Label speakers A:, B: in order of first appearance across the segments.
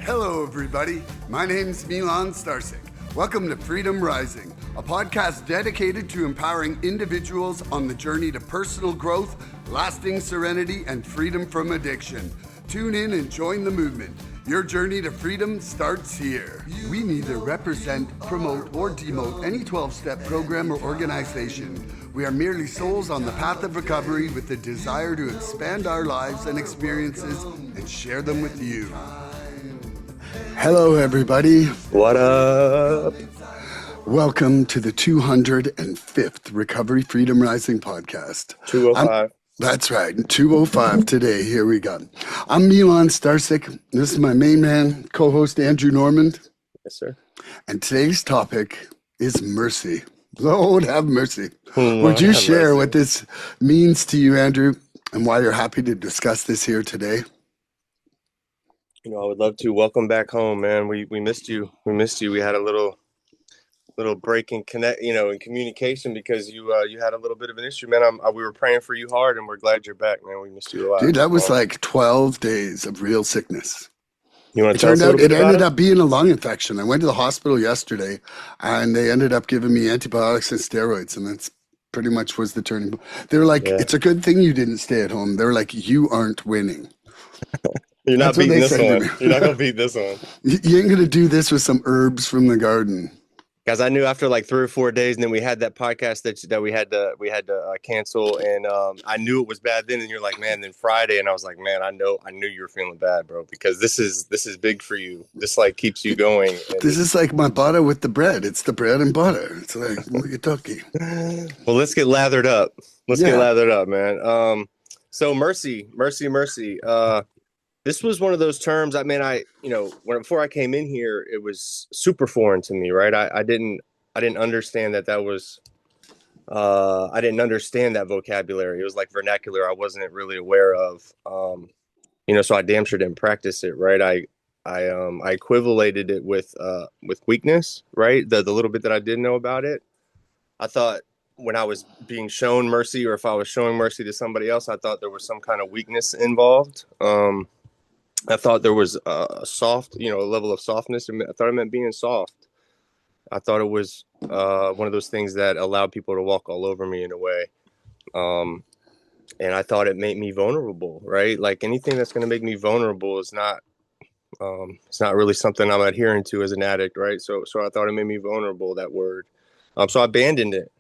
A: Hello, everybody. My name's Milan Starcic. Welcome to Freedom Rising, a podcast dedicated to empowering individuals on the journey to personal growth, lasting serenity, and freedom from addiction. Tune in and join the movement. Your journey to freedom starts here. We neither represent, promote, or demote any 12-step program or organization. We are merely souls on the path of recovery with the desire to expand our lives and experiences and share them with you. Hello, everybody.
B: What up?
A: Welcome to the 205th Recovery Freedom Rising podcast.
B: 205.
A: That's right, 205 today. Here we go. I'm Milan Starcic. This is my main man, co-host Andrew Normand.
B: Yes, sir.
A: And today's topic is mercy. Lord have mercy.
B: Lord
A: Would you
B: have
A: share
B: mercy.
A: what this means to you, Andrew, and why you're happy to discuss this here today?
B: I would love to. Welcome back home, man. We missed you. We had a little break in in communication because you had a little bit of an issue, man. We were praying for you hard, and we're glad you're back, man. We missed you a lot.
A: Dude, that was like 12 days of real sickness.
B: You want
A: It
B: to tell us
A: turned
B: a
A: out
B: little bit
A: it
B: about
A: ended
B: it?
A: up being a lung infection. I went to the hospital yesterday, and they ended up giving me antibiotics and steroids, and that's pretty much was the turning point. They were like,
B: Yeah.
A: "It's a good thing you didn't stay at home." They were like, "You aren't winning."
B: You're not
A: That's what
B: beating
A: they
B: this
A: said to
B: one.
A: me.
B: You're not gonna beat this one.
A: You ain't gonna do this with some herbs from the garden.
B: Guys, I knew after like 3 or 4 days, and then we had that podcast that we had to cancel, and I knew it was bad then. And you're like, man. Then Friday, and I was like, man, I knew you were feeling bad, bro, because this is big for you. This like keeps you going. And
A: This is like my butter with the bread. It's the bread and butter. It's like walkie-talkie.
B: Well, let's get lathered up. Let's
A: Yeah.
B: get lathered up, man. So mercy. This was one of those terms. I mean, before I came in here, it was super foreign to me, right? I didn't understand that was. I didn't understand that vocabulary. It was like vernacular I wasn't really aware of. So I damn sure didn't practice it, right? I equivalated it with weakness, right? The little bit that I did know about it, I thought when I was being shown mercy, or if I was showing mercy to somebody else, I thought there was some kind of weakness involved. I thought there was a level of softness. I thought it meant being soft. I thought it was one of those things that allowed people to walk all over me in a way. And I thought it made me vulnerable, right? Like anything that's going to make me vulnerable is not, it's not really something I'm adhering to as an addict, right? So I thought it made me vulnerable, that word. So I abandoned it.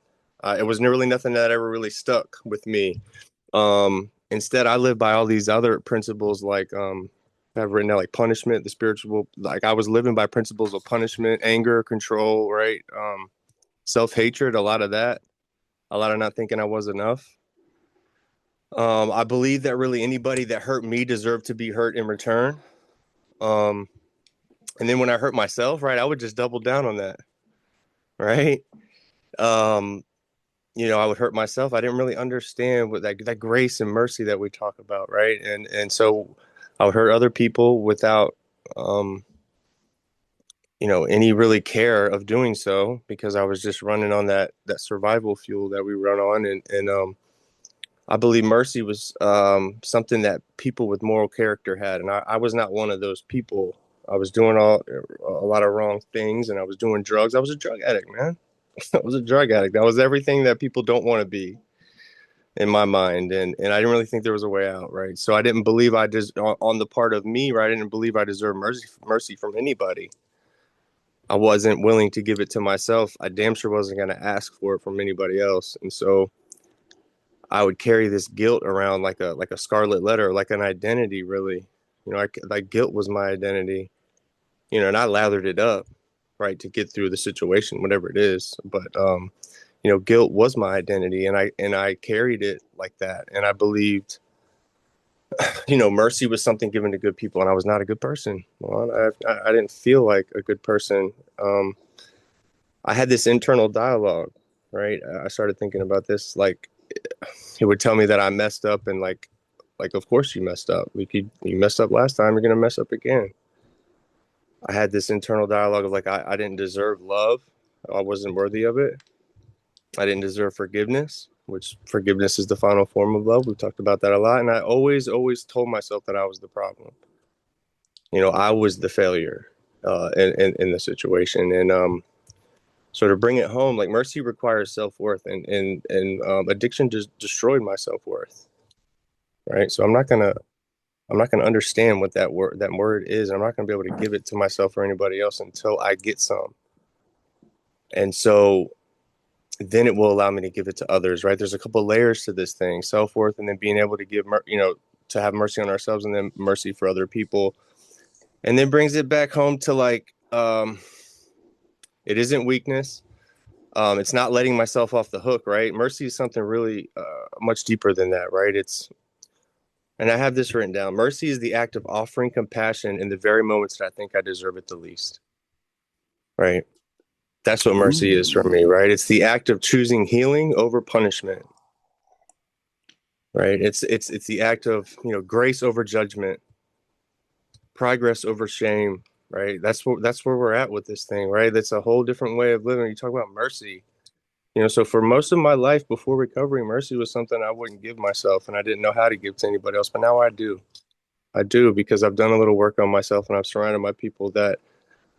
B: It was really nothing that ever really stuck with me. Instead, I live by all these other principles, like I've written down, like punishment, the spiritual. Like I was living by principles of punishment, anger, control, right? Self-hatred, a lot of that, a lot of not thinking I was enough. I believe that really anybody that hurt me deserved to be hurt in return. And then when I hurt myself, right, I would just double down on that, right? I would hurt myself. I didn't really understand what that grace and mercy that we talk about, right? And so I would hurt other people without, any really care of doing so, because I was just running on that survival fuel that we run on. And I believe mercy was something that people with moral character had. And I was not one of those people. I was doing a lot of wrong things, and I was doing drugs. I was a drug addict, man. I was a drug addict. That was everything that people don't want to be in my mind. And I didn't really think there was a way out, right? So I didn't believe on the part of me, right? I didn't believe I deserved mercy from anybody. I wasn't willing to give it to myself. I damn sure wasn't going to ask for it from anybody else. And so I would carry this guilt around like a scarlet letter, like an identity, really. Like guilt was my identity, and I lathered it up, right, to get through the situation, whatever it is. But, guilt was my identity, and I carried it like that. And I believed, mercy was something given to good people, and I was not a good person. Well, I didn't feel like a good person. I had this internal dialogue, right? I started thinking about this, like, it would tell me that I messed up, and like, of course you messed up. You messed up last time, you're going to mess up again. I had this internal dialogue of like, I didn't deserve love. I wasn't worthy of it. I didn't deserve forgiveness, which forgiveness is the final form of love. We've talked about that a lot. And I always told myself that I was the problem. I was the failure in the situation. And so to bring it home, like mercy requires self-worth, and addiction just destroyed my self-worth. Right. So I'm not gonna understand what that word is. I'm not gonna be able to give it to myself or anybody else until I get some. And so then it will allow me to give it to others, right? There's a couple of layers to this thing: self-worth, and then being able to to have mercy on ourselves, and then mercy for other people. And then brings it back home to like, it isn't weakness. It's not letting myself off the hook, right? Mercy is something really much deeper than that, right? And I have this written down. Mercy is the act of offering compassion in the very moments that I think I deserve it the least, right? That's what mercy is for me, right? It's the act of choosing healing over punishment, right? It's the act of, grace over judgment, progress over shame, right? That's where we're at with this thing, right? That's a whole different way of living. You talk about mercy, so for most of my life before recovery, mercy was something I wouldn't give myself, and I didn't know how to give to anybody else, but now I do. I do, because I've done a little work on myself, and I've surrounded my people that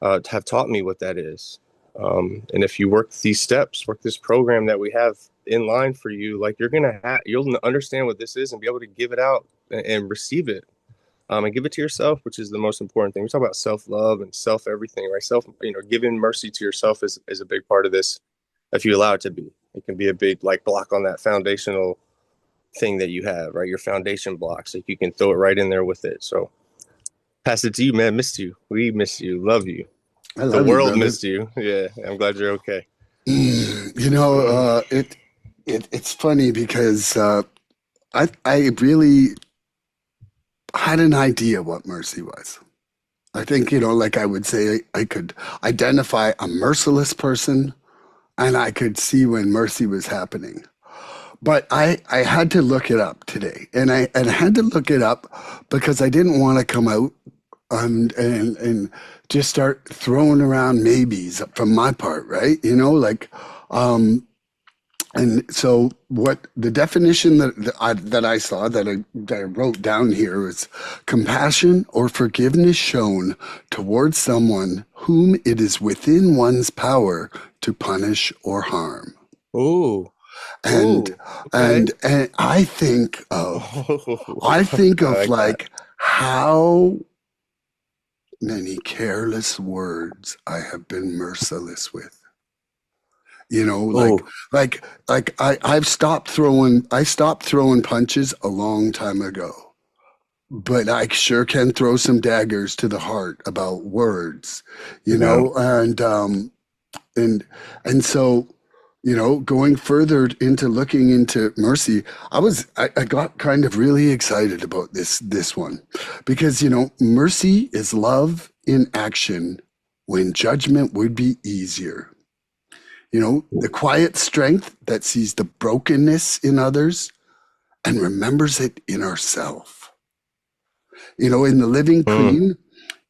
B: have taught me what that is. And if you work these steps, work this program that we have in line for you, like you'll understand what this is and be able to give it out and receive it, and give it to yourself, which is the most important thing. We talk about self-love and self-everything, right? Giving mercy to yourself is a big part of this. If you allow it to be, it can be a big like block on that foundational thing that you have, right? Your foundation block. So you can throw it right in there with it. So pass it to you, man. Missed you. We miss you. Love you.
A: I
B: The
A: love you,
B: world
A: brother.
B: missed you. Yeah, I'm glad you're okay.
A: It's funny because I really had an idea what mercy was. I think, like I would say, I could identify a merciless person and I could see when mercy was happening. But I had to look it up today. And I had to look it up because I didn't want to come out and just start throwing around maybes from my part, right? And so what the definition that I saw that I wrote down here was compassion or forgiveness shown towards someone whom it is within one's power to punish or harm.
B: Ooh.
A: And
B: Ooh. Okay.
A: and I think of
B: I like
A: like how many careless words I have been merciless with. You know, like
B: that.
A: I stopped throwing punches a long time ago, but I sure can throw some daggers to the heart about words,
B: Yeah.
A: and and so, going further into looking into mercy, I got kind of really excited about this one because, mercy is love in action when judgment would be easier. The quiet strength that sees the brokenness in others and remembers it in ourselves. In the Living
B: Mm.
A: Cream,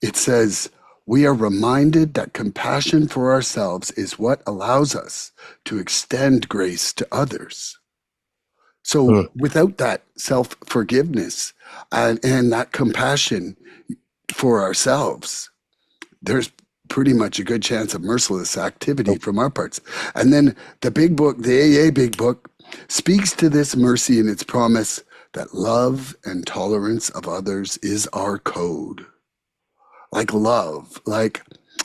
A: it says, we are reminded that compassion for ourselves is what allows us to extend grace to others. So
B: Mm.
A: without that self forgiveness and that compassion for ourselves, there's pretty much a good chance of merciless activity from our parts. And then the big book, the AA big book, speaks to this mercy in its promise that love and tolerance of others is our code. Like love, like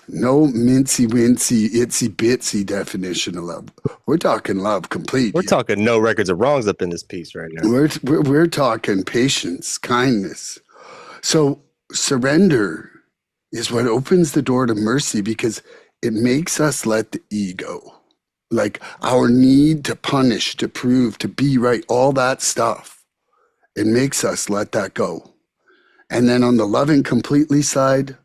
A: no mincy wincy, itsy bitsy definition of love. We're talking love complete
B: We're
A: here.
B: talking no records of wrongs up in this piece right now.
A: We're talking patience, kindness. So surrender is what opens the door to mercy because it makes us let the ego, like our need to punish, to prove, to be right, all that stuff, it makes us let that go. And then on the loving completely side,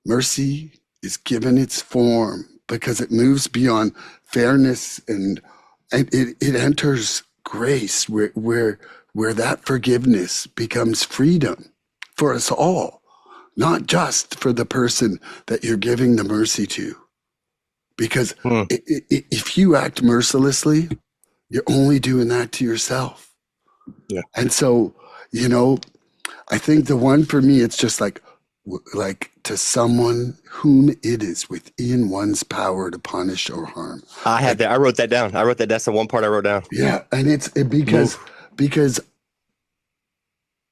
A: mercy is given its form because it moves beyond fairness and it enters grace where that forgiveness becomes freedom for us all, not just for the person that you're giving the mercy to. Because
B: Mm.
A: if you act mercilessly, you're only doing that to yourself.
B: Yeah.
A: And so, I think the one for me, it's just like like to someone whom it is within one's power to punish or harm.
B: I had that. I wrote that down. That's the one part I wrote down.
A: Yeah, and because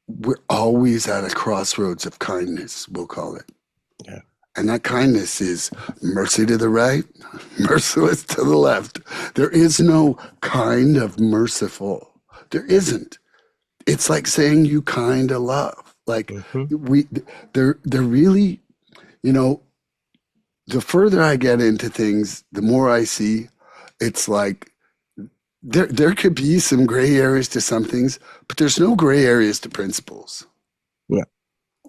A: we're always at a crossroads of kindness, we'll call it.
B: Yeah.
A: And that kindness is mercy to the right, merciless to the left. There is no kind of merciful. There isn't. It's like saying you kind of love. Like they're really, you know, the further I get into things, the more I see it's like there could be some gray areas to some things, but there's no gray areas to principles.
B: Yeah.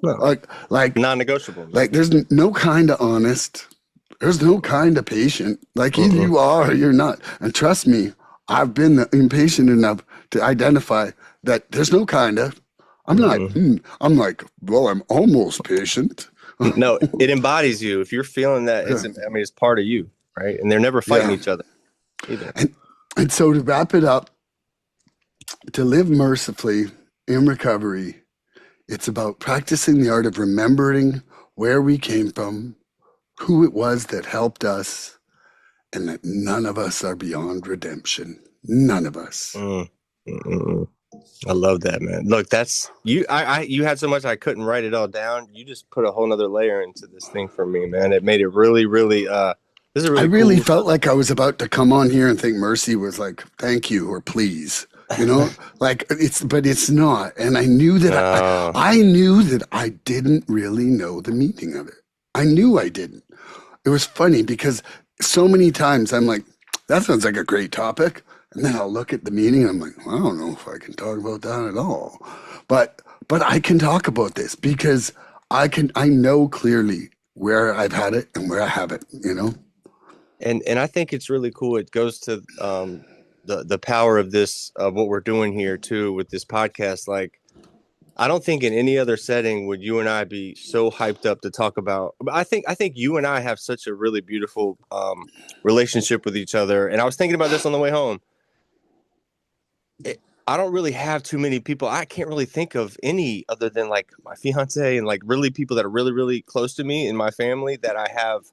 B: No.
A: Like
B: non-negotiable.
A: Like there's no kind of honest. There's no kind of patient. Like either you are or you're not. And trust me, I've been impatient enough to identify that there's no kind of. I'm not. I'm like, well, I'm almost patient.
B: No, it embodies you. If you're feeling that, it's part of you, right? And they're never fighting each other either.
A: And so to wrap it up, to live mercifully in recovery, it's about practicing the art of remembering where we came from, who it was that helped us, and that none of us are beyond redemption. None of us.
B: I love that, man. Look, that's you. You had so much I couldn't write it all down. You just put a whole nother layer into this thing for me, man. It made it really, really. This is really.
A: I really
B: cool.
A: felt like I was about to come on here and think mercy was like thank you or please, you know, like but it's not. And I knew that I knew that I didn't really know the meaning of it. I knew I didn't. It was funny because so many times I'm like, that sounds like a great topic. And then I'll look at the meaning and I'm like, well, I don't know if I can talk about that at all. But I can talk about this because I know clearly where I've had it and where I haven't, you know?
B: And I think it's really cool. It goes to the power of this, of what we're doing here too with this podcast. Like, I don't think in any other setting would you and I be so hyped up to talk about. But I think you and I have such a really beautiful relationship with each other. And I was thinking about this on the way home. I don't really have too many people. I can't really think of any other than like my fiance and like really people that are really, really close to me in my family that I have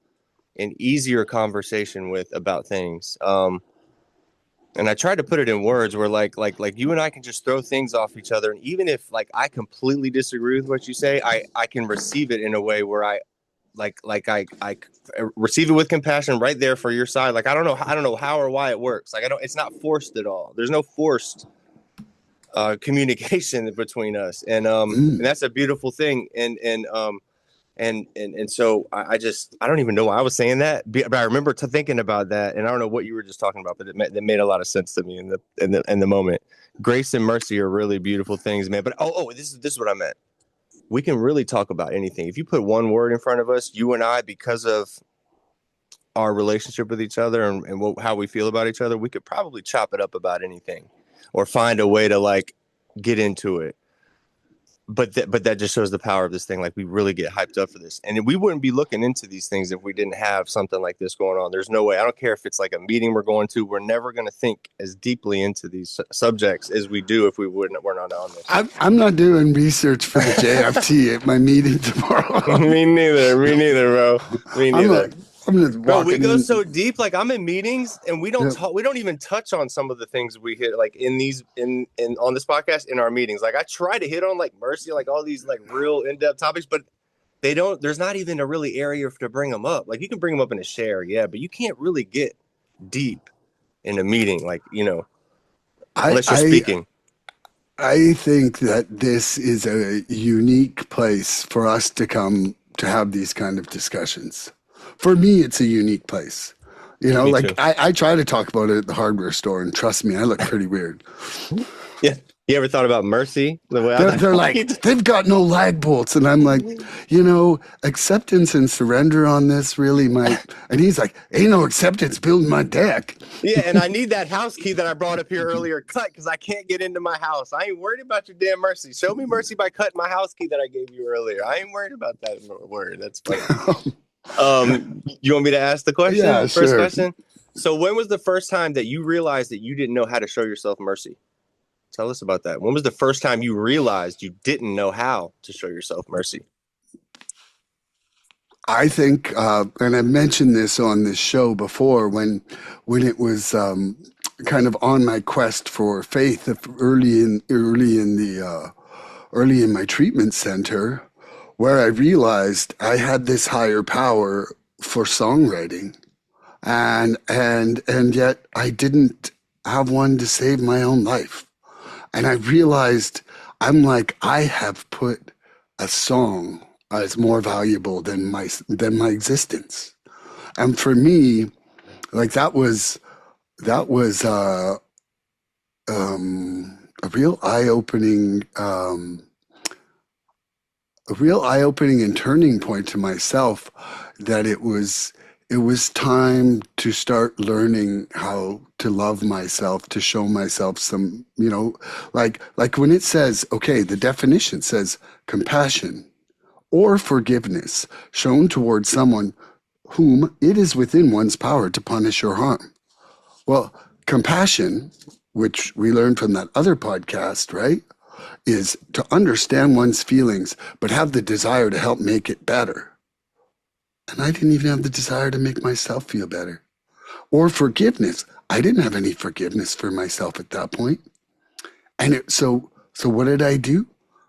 B: an easier conversation with about things. And I tried to put it in words where like you and I can just throw things off each other. And even if like I completely disagree with what you say, I can receive it in a way where I receive it with compassion right there for your side. Like, I don't know how or why it works. Like, it's not forced at all. There's no forced communication between us. And that's a beautiful thing. And so I don't even know why I was saying that, but I remember thinking about that, and I don't know what you were just talking about, but that made a lot of sense to me in the moment. Grace and mercy are really beautiful things, man. But this is what I meant. We can really talk about anything. If you put one word in front of us, you and I, because of our relationship with each other and how we feel about each other, we could probably chop it up about anything, or find a way to like get into it. But that just shows the power of this thing. Like, we really get hyped up for this, and we wouldn't be looking into these things if we didn't have something like this going on. There's no way. I don't care if it's like a meeting we're going to. We're never going to think as deeply into these subjects as we do if we're not on this.
A: I'm not doing research for the JFT at my meeting tomorrow.
B: Me neither, bro. Me neither.
A: I'm just walking
B: we go so deep. Like, I'm in meetings and we don't talk. We don't even touch on some of the things we hit like in on this podcast in our meetings. Like, I try to hit on like mercy, like all these like real in-depth topics, but they don't. There's not even a really area to bring them up. Like, you can bring them up in a share, yeah, but you can't really get deep in a meeting. Like, unless you're speaking.
A: I think that this is a unique place for us to come to have these kind of discussions. For me, it's a unique place. Like I try to talk about it at the hardware store, and trust me, I look pretty weird.
B: Yeah. You ever thought about mercy?
A: They're like, they've got no lag bolts. And I'm like, acceptance and surrender on this really might. And he's like, ain't no acceptance building my deck.
B: Yeah, and I need that house key that I brought up here earlier cut because I can't get into my house. I ain't worried about your damn mercy. Show me mercy by cutting my house key that I gave you earlier. I ain't worried about that word. That's funny. You want me to ask the question?
A: Yeah,
B: first
A: sure.
B: question. So when was the first time that you realized that you didn't know how to show yourself mercy? Tell us about that. When was the first time you realized you didn't know how to show yourself mercy?
A: I think, and I've mentioned this on this show before, when it was kind of on my quest for faith, early in my treatment center, where I realized I had this higher power for songwriting, and yet I didn't have one to save my own life. And I realized I have put a song as more valuable than my existence. And for me, like that was a real eye opening and turning point to myself, that it was time to start learning how to love myself, to show myself some, like when it says, okay, the definition says compassion or forgiveness shown towards someone whom it is within one's power to punish or harm. Well, compassion, which we learned from that other podcast, right, is to understand one's feelings, but have the desire to help make it better. And I didn't even have the desire to make myself feel better. Or forgiveness. I didn't have any forgiveness for myself at that point. So what did I do?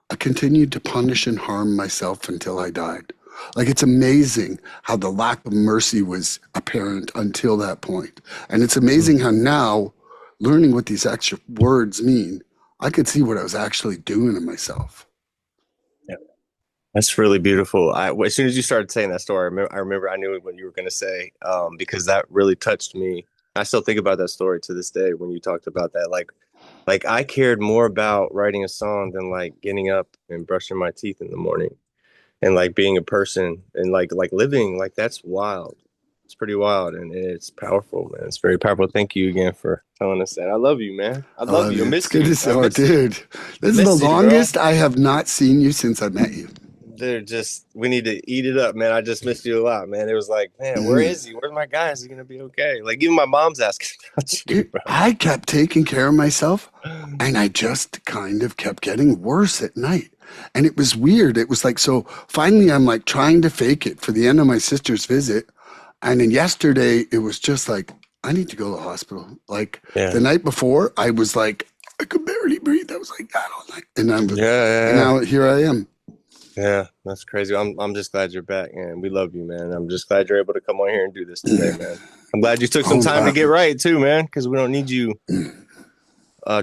A: I continued to punish and harm myself until I died. Like, it's amazing how the lack of mercy was apparent until that point. And it's amazing how now, learning what these extra words mean, I could see what I was actually doing to myself.
B: Yeah, that's really beautiful. As soon as you started saying that story, I remember I knew what you were going to say, because that really touched me. I still think about that story to this day when you talked about that. Like I cared more about writing a song than like getting up and brushing my teeth in the morning, and like being a person and like living. Like, that's wild. It's pretty wild, and it's powerful, man. It's very powerful. Thank you again for telling us that. I love you, man. I love you. I
A: It's
B: miss
A: good
B: you.
A: to see.
B: I
A: Oh,
B: miss you.
A: dude,
B: I
A: this is the
B: miss you, bro.
A: longest I have not seen you since I met you.
B: We need to eat it up, man. I just missed you a lot, man. It was like, man, where
A: Mm.
B: is he? Where's my guy? Is he gonna be okay? Like, even my mom's asking about you,
A: Dude,
B: bro.
A: I kept taking care of myself, and I just kind of kept getting worse at night. And it was weird. It was like, so finally, I'm like trying to fake it for the end of my sister's visit. And then yesterday, it was just like, I need to go to the hospital. Like the
B: Yeah.
A: night before, I was like, I could barely breathe. I was like that all night.
B: Yeah, yeah,
A: And
B: yeah.
A: now here I am.
B: Yeah, that's crazy. I'm just glad you're back, and we love you, man. I'm just glad you're able to come on here and do this today, man. I'm glad you took some
A: Oh,
B: time to
A: wow.
B: get right too, man, because we don't need you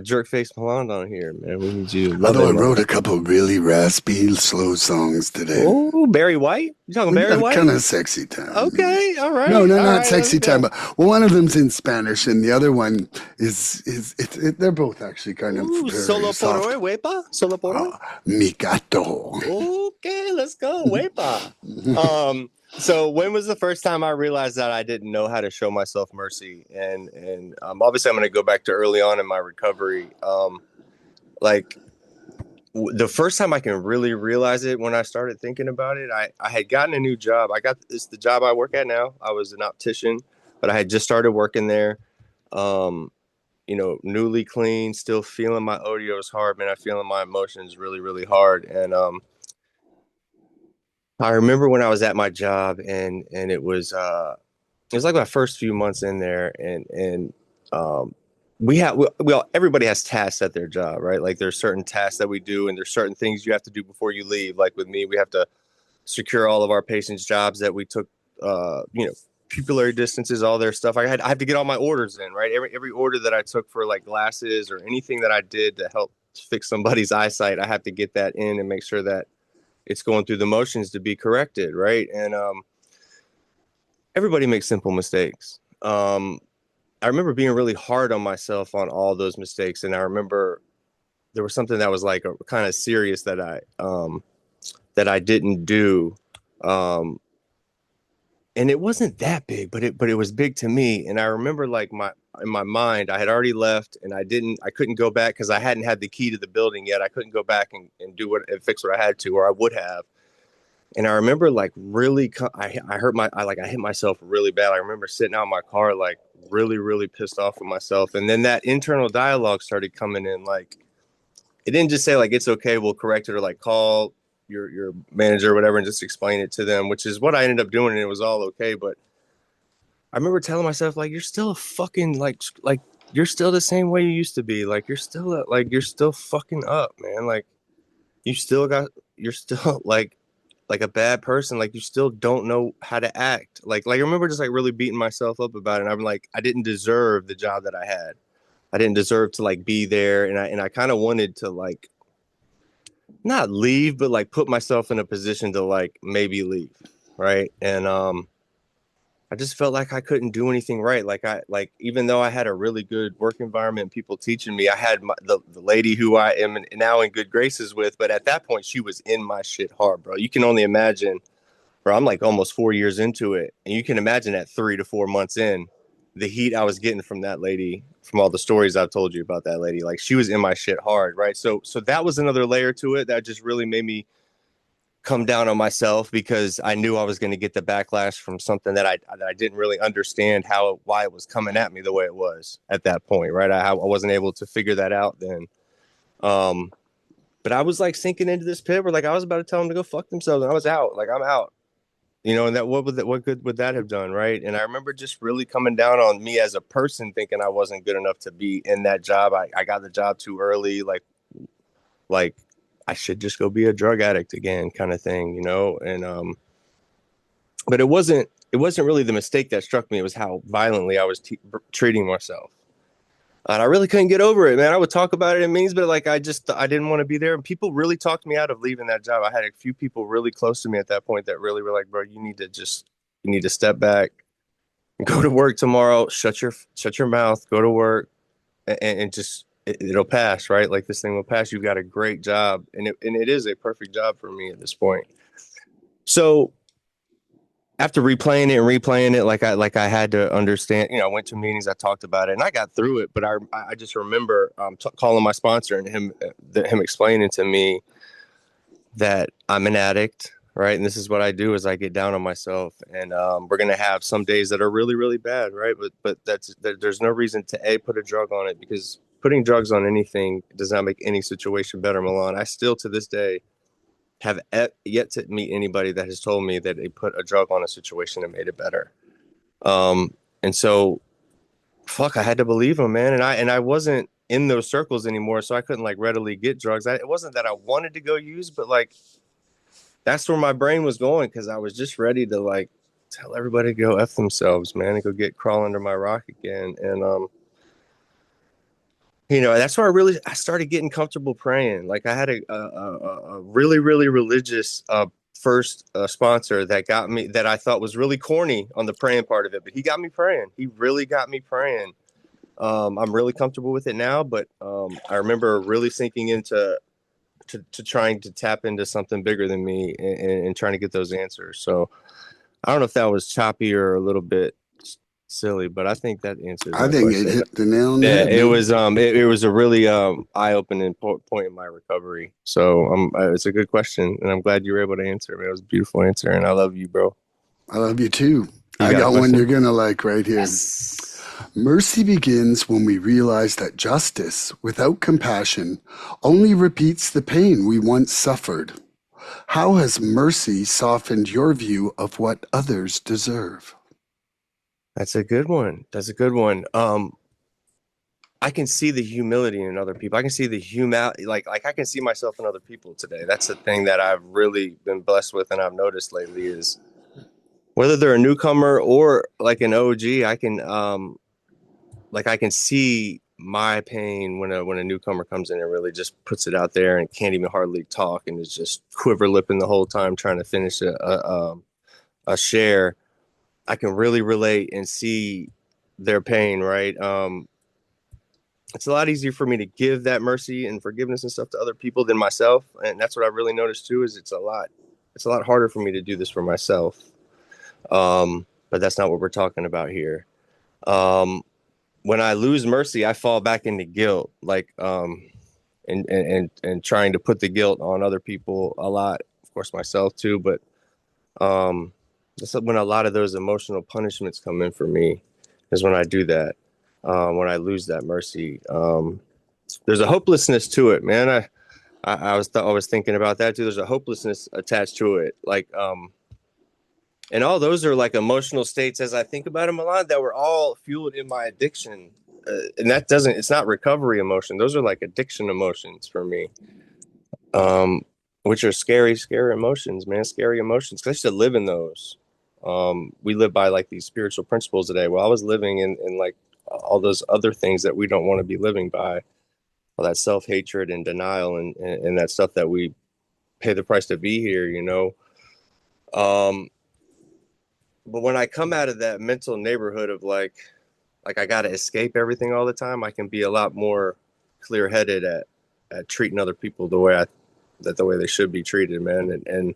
B: jerk face Milan on here, man. We need you
A: Although I
B: loving
A: wrote
B: Milan.
A: a couple really raspy, slow songs today.
B: Oh, Barry White? You talking
A: We
B: Barry
A: got kind
B: White?
A: of sexy time.
B: Okay,
A: No, no,
B: all
A: not
B: right, let's
A: sexy time.
B: go.
A: But well, one of them's in Spanish, and the other one they're both actually kind of
B: Ooh,
A: very
B: solo por hoy,
A: soft.
B: wepa? Solo por hoy?
A: Mi gato.
B: Okay, let's go, wepa. So when was the first time I realized that I didn't know how to show myself mercy? And obviously I'm going to go back to early on in my recovery. Like the first time I can really realize it, when I started thinking about it, I had gotten a new job. It's the job I work at now. I was an optician, but I had just started working there. Um, newly clean, still feeling my audios hard, man. I feeling my emotions really, really hard. And I remember when I was at my job, and it was like my first few months in there, and we all everybody has tasks at their job, right? Like, there's certain tasks that we do, and there's certain things you have to do before you leave. Like with me, we have to secure all of our patients' jobs that we took, pupillary distances, all their stuff. I have to get all my orders in, right? Every order that I took for like glasses or anything that I did to help fix somebody's eyesight, I have to get that in and make sure that it's going through the motions to be corrected, right? And everybody makes simple mistakes. I remember being really hard on myself on all those mistakes, and I remember there was something that was like a kind of serious that I didn't do, um, and it wasn't that big, but it was big to me. And I remember, like, in my mind, I had already left, and I couldn't go back because I hadn't had the key to the building yet. I couldn't go back and do what and fix what I had to, or I would have. And I remember, like, really, I hit myself really bad. I remember sitting out in my car, like, really, really pissed off with myself. And then that internal dialogue started coming in. Like, it didn't just say, like, it's okay, we'll correct it, or like call your manager or whatever and just explain it to them, which is what I ended up doing, and it was all okay. But I remember telling myself, like, you're still a fucking like you're still the same way you used to be. Like you're still fucking up, man. Like you're still like a bad person. Like you still don't know how to act. Like I remember just like really beating myself up about it. And I'm like, I didn't deserve the job that I had. I didn't deserve to like be there. And I kind of wanted to like not leave, but like put myself in a position to like maybe leave. Right. And I just felt like I couldn't do anything right. Like even though I had a really good work environment, people teaching me, I had the lady who I am now in good graces with, but at that point she was in my shit hard, bro. You can only imagine, bro. I'm like almost 4 years into it, and you can imagine at 3 to 4 months in, the heat I was getting from that lady, from all the stories I've told you about that lady. Like she was in my shit hard, right? So that was another layer to it that just really made me come down on myself, because I knew I was going to get the backlash from something that I didn't really understand why it was coming at me the way it was at that point, right? I wasn't able to figure that out then. But I was like sinking into this pit where like I was about to tell them to go fuck themselves, and I was out, like I'm out, and that what good would that have done, right? And I remember just really coming down on me as a person, thinking I wasn't good enough to be in that job. I got the job too early, like I should just go be a drug addict again, kind of thing, And but it wasn't really the mistake that struck me. It was how violently I was treating myself, and I really couldn't get over it, man. I would talk about it in meetings, but like I didn't want to be there, and people really talked me out of leaving that job. I had a few people really close to me at that point that really were like, "Bro, you need to step back, go to work tomorrow, shut your mouth, go to work, and just." It'll pass, right? Like this thing will pass. You've got a great job, and it is a perfect job for me at this point. So after replaying it, like I had to understand. I went to meetings, I talked about it, and I got through it. But I just remember calling my sponsor and him explaining to me that I'm an addict, right? And this is what I do is I get down on myself, and we're gonna have some days that are really really bad, right? But there's no reason to put a drug on it, because putting drugs on anything does not make any situation better, Milan. I still, to this day, have yet to meet anybody that has told me that they put a drug on a situation and made it better. And so, fuck, I had to believe them, man. And I wasn't in those circles anymore, so I couldn't like readily get drugs. It wasn't that I wanted to go use, but like that's where my brain was going, because I was just ready to like tell everybody to go F themselves, man, and go get crawl under my rock again. And that's where I started getting comfortable praying. Like I had a really, really religious first sponsor that I thought was really corny on the praying part of it, but he got me praying. He really got me praying. I'm really comfortable with it now, but I remember really sinking into trying to tap into something bigger than me, and trying to get those answers. So I don't know if that was choppy or a little bit silly, but I think that answers
A: I
B: that
A: think it
B: question.
A: hit the nail on the
B: Yeah,
A: head,
B: it
A: man.
B: was it was a really eye-opening point in my recovery. So it's a good question, and I'm glad you were able to answer it. It was a beautiful answer, and I love you, bro.
A: I love you too.
B: You
A: I
B: got a
A: got one
B: question?
A: you're gonna like right here.
B: Yes.
A: Mercy begins when we realize that justice without compassion only repeats the pain we once suffered. How has mercy softened your view of what others deserve?
B: That's a good one. That's a good one. I can see the humility in other people. I can see the like I can see myself in other people today. That's the thing that I've really been blessed with, and I've noticed lately is whether they're a newcomer or like an OG, I can see my pain when a newcomer comes in and really just puts it out there and can't even hardly talk and is just quiver lipping the whole time trying to finish a share. I can really relate and see their pain, right? It's a lot easier for me to give that mercy and forgiveness and stuff to other people than myself, and that's what I really noticed too. Is it's a lot harder for me to do this for myself. But that's not what we're talking about here. When I lose mercy, I fall back into guilt, and trying to put the guilt on other people a lot, of course myself too. But that's when a lot of those emotional punishments come in for me, is when I do that. When I lose that mercy, there's a hopelessness to it, man. I was thinking about that too. There's a hopelessness attached to it, like and all those are like emotional states as I think about them a lot that were all fueled in my addiction. And that doesn't, it's not recovery emotion. Those are like addiction emotions for me, um, which are scary, scary emotions, man, scary emotions. Cause I used to live in those. We live by like these spiritual principles today. Well, I was living in like all those other things that we don't want to be living by, all that self-hatred and denial and that stuff that we pay the price to be here, you know? Um, but when I come out of that mental neighborhood of like I gotta escape everything all the time, I can be a lot more clear headed at treating other people the way they should be treated, man. And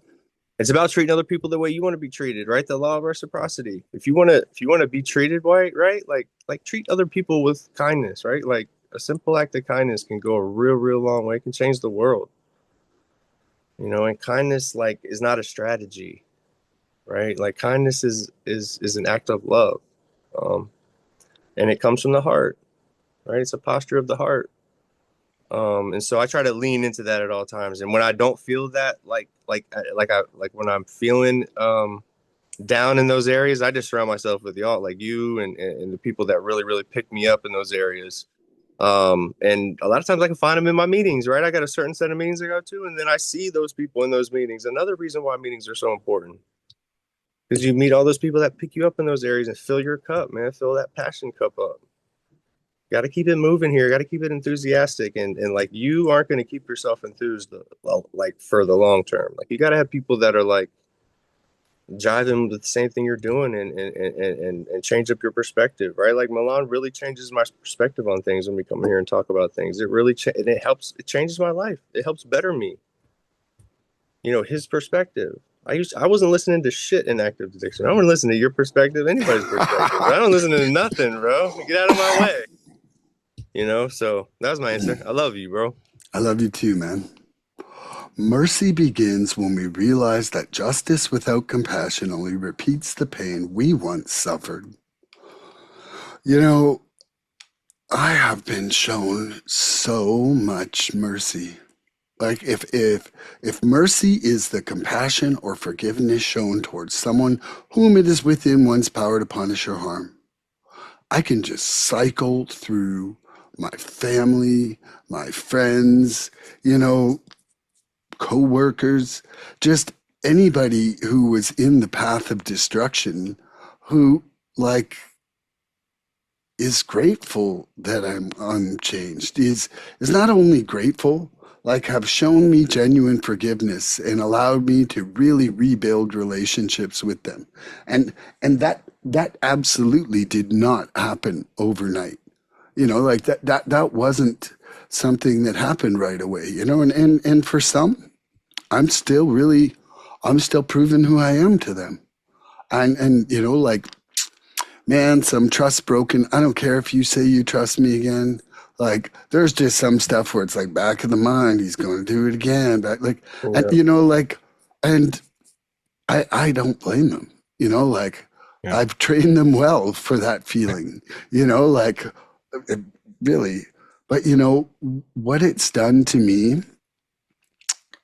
B: it's about treating other people the way you want to be treated, right? The law of reciprocity. If you want to be treated right, like treat other people with kindness, right? Like a simple act of kindness can go a real long way. It can change the world, you know. And kindness like is not a strategy, right? Like kindness is an act of love, um, and it comes from the heart, right? It's a posture of the heart. And so I try to lean into that at all times. And when I don't feel that, like when I'm feeling down in those areas, I just surround myself with y'all, like you and the people that really pick me up in those areas. And a lot of times I can find them in my meetings, right? I got a certain set of meetings I go to, and then I see those people in those meetings. Another reason why meetings are so important because you meet all those people that pick you up in those areas and fill your cup, man. Fill that passion cup up. Got to keep it moving here. Got to keep it enthusiastic, and like you aren't going to keep yourself enthused like for the long term. Like you got to have people that are like jiving with the same thing you're doing and change up your perspective, right? Like Milan really changes my perspective on things when we come here and talk about things. It really and it helps. It changes my life. It helps better me. You know, his perspective. I wasn't listening to shit in active addiction. I don't listen to your perspective, anybody's perspective. I don't listen to nothing, bro. Get out of my way. You know, so that was my answer. I love you, bro.
A: I love you too, man. Mercy begins when we realize that justice without compassion only repeats the pain we once suffered. You know, I have been shown so much mercy. Like if mercy is the compassion or forgiveness shown towards someone whom it is within one's power to punish or harm, I can just cycle through my family, my friends, you know, co-workers, just anybody who was in the path of destruction who like is grateful that I'm unchanged, is not only grateful, like have shown me genuine forgiveness and allowed me to really rebuild relationships with them. And that absolutely did not happen overnight. You know, like that wasn't something that happened right away, you know, and for some, I'm still really I'm still proving who I am to them. And you know, like man, some trust broken. I don't care if you say you trust me again. Like, there's just some stuff where it's like back of the mind, he's going to do it again. Back, like, and
B: Yeah.
A: you know, like, and I don't blame them. You know, like,
B: Yeah.
A: I've trained them well for that feeling. You know, like, it, really. But you know what it's done to me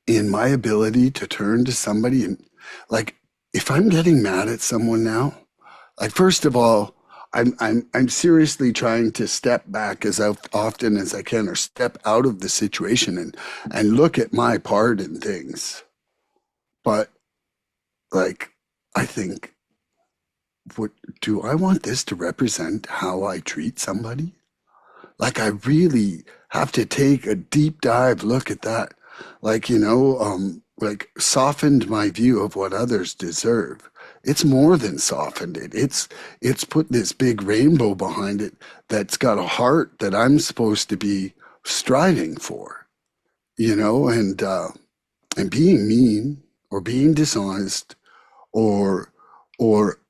A: in my ability to turn to somebody and like, if I'm getting mad at someone now, like first of all, I'm seriously trying to step back as often as I can, or step out of the situation and look at my part in things. But like, I think, what do I want this to represent how I treat somebody? Like, I really have to take a deep dive look at that. Like, you know, like softened my view of what others deserve. It's more than softened it. It's put this big rainbow behind it that's got a heart that I'm supposed to be striving for, you know, and being mean or being dishonest or or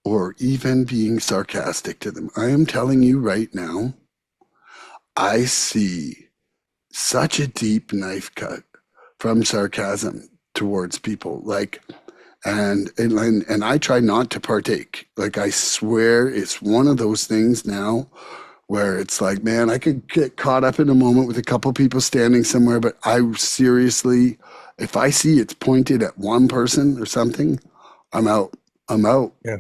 A: or even being sarcastic to them. I am telling you right now, I see such a deep knife cut from sarcasm towards people. Like, and I try not to partake. Like, I swear it's one of those things now where it's like, man, I could get caught up in a moment with a couple people standing somewhere, but I seriously, if I see it's pointed at one person or something, I'm out. I'm out
B: Yeah.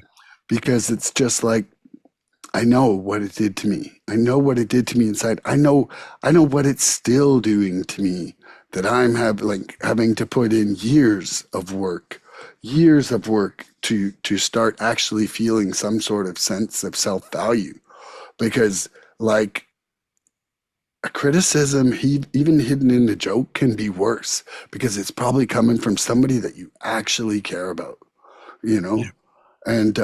A: because it's just like, I know what it did to me. I know what it did to me inside. I know what it's still doing to me, that I'm having to put in years of work to start actually feeling some sort of sense of self-value. Because like a criticism, even hidden in a joke, can be worse because it's probably coming from somebody that you actually care about, you know?
B: Yeah.
A: And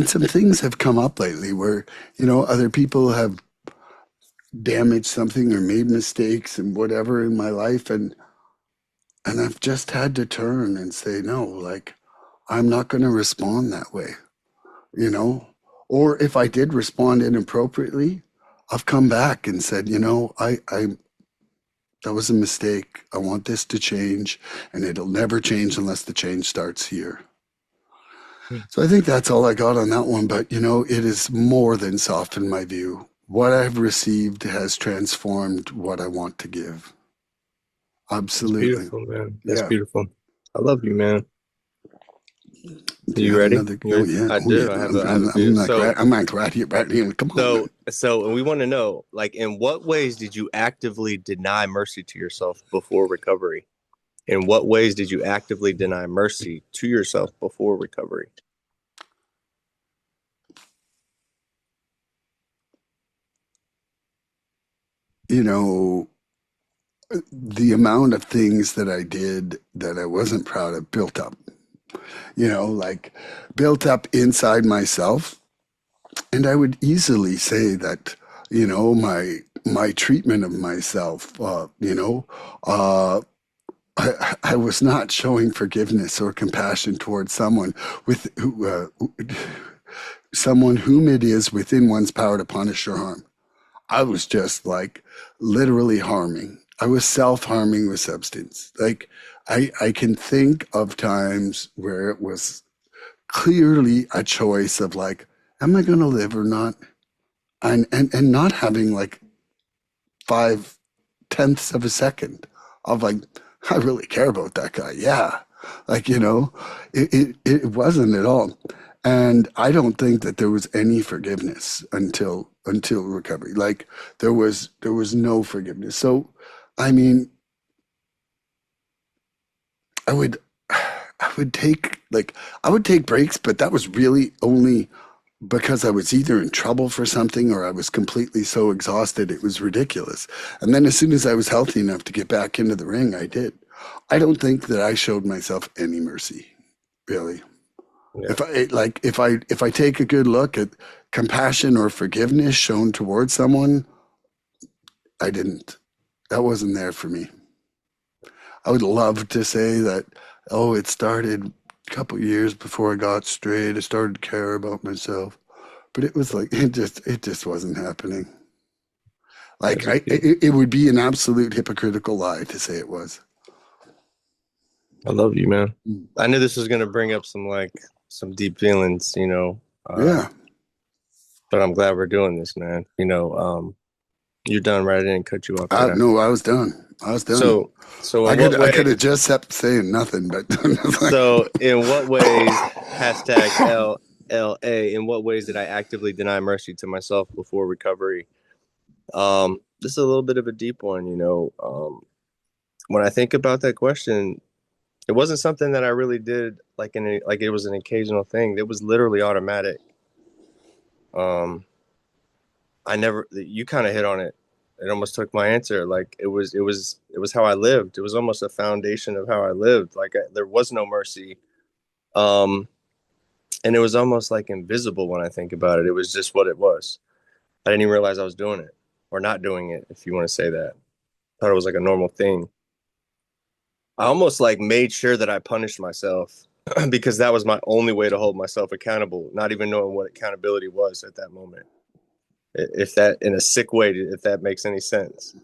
A: some things have come up lately where, other people have damaged something or made mistakes and whatever in my life, and I've just had to turn and say, no, like, I'm not going to respond that way, you know? Or if I did respond inappropriately, I've come back and said, that was a mistake. I want this to change, and it'll never change unless the change starts here.
B: Mm.
A: So I think that's all I got on that one. But, it is more than softened my view. What I've received has transformed what I want to give.
B: That's
A: Absolutely.
B: beautiful, man. That's
A: Yeah.
B: beautiful. I love you, man. Are
A: Do you
B: you
A: have
B: ready?
A: another?
B: You
A: Oh
B: ready?
A: yeah.
B: I
A: Oh yeah.
B: do. I have a beautiful.
A: I'm not glad you're back here. Come on, man.
B: So we want to know, like, in what ways did you actively deny mercy to yourself before recovery? In what ways did you actively deny mercy to yourself before recovery?
A: You know, the amount of things that I did that I wasn't proud of built up. Like built up inside myself. And I would easily say that, my treatment of myself, uh, I was not showing forgiveness or compassion towards someone whom it is within one's power to punish or harm. I was just like literally harming. I was self-harming with substance. Like I can think of times where it was clearly a choice of like, am I going to live or not? And not having like 5/10 of a second of like, I really care about that guy. Yeah. Like, it wasn't at all. And I don't think that there was any forgiveness until recovery. Like there was no forgiveness. So, I mean, I would I would take breaks, but that was really only because I was either in trouble for something or I was completely so exhausted it was ridiculous. And then as soon as I was healthy enough to get back into the ring, I did. I don't think that I showed myself any mercy, really.
B: Yeah,
A: If I take a good look at compassion or forgiveness shown towards someone, I didn't. That wasn't there for me. I would love to say that, oh, it started a couple years before I got straight. I started to care about myself. But it was like it just wasn't happening. Like
B: that's just beautiful.
A: it would be an absolute hypocritical lie to say it was.
B: I love you, man.
A: Mm.
B: I knew this was gonna bring up some deep feelings,
A: Yeah.
B: but I'm glad we're doing this, man. You're done, right? I didn't cut you off, did I?
A: No, I was done. I was done.
B: So
A: I
B: in
A: could
B: what
A: I could have
B: ways?
A: just kept saying nothing, but
B: So in what ways? Hashtag LLA. In what ways did I actively deny mercy to myself before recovery? This is a little bit of a deep one, when I think about that question, it wasn't something that I really did like it was an occasional thing. It was literally automatic. Um, I never. You kind of hit on it. It almost took my answer. Like it was how I lived. It was almost a foundation of how I lived. There was no mercy. Um, and it was almost like invisible when I think about it. It was just what it was. I didn't even realize I was doing it or not doing it, if you want to say that. I thought it was like a normal thing. I almost like made sure that I punished myself because that was my only way to hold myself accountable, not even knowing what accountability was at that moment. If that in a sick way, if that makes any sense.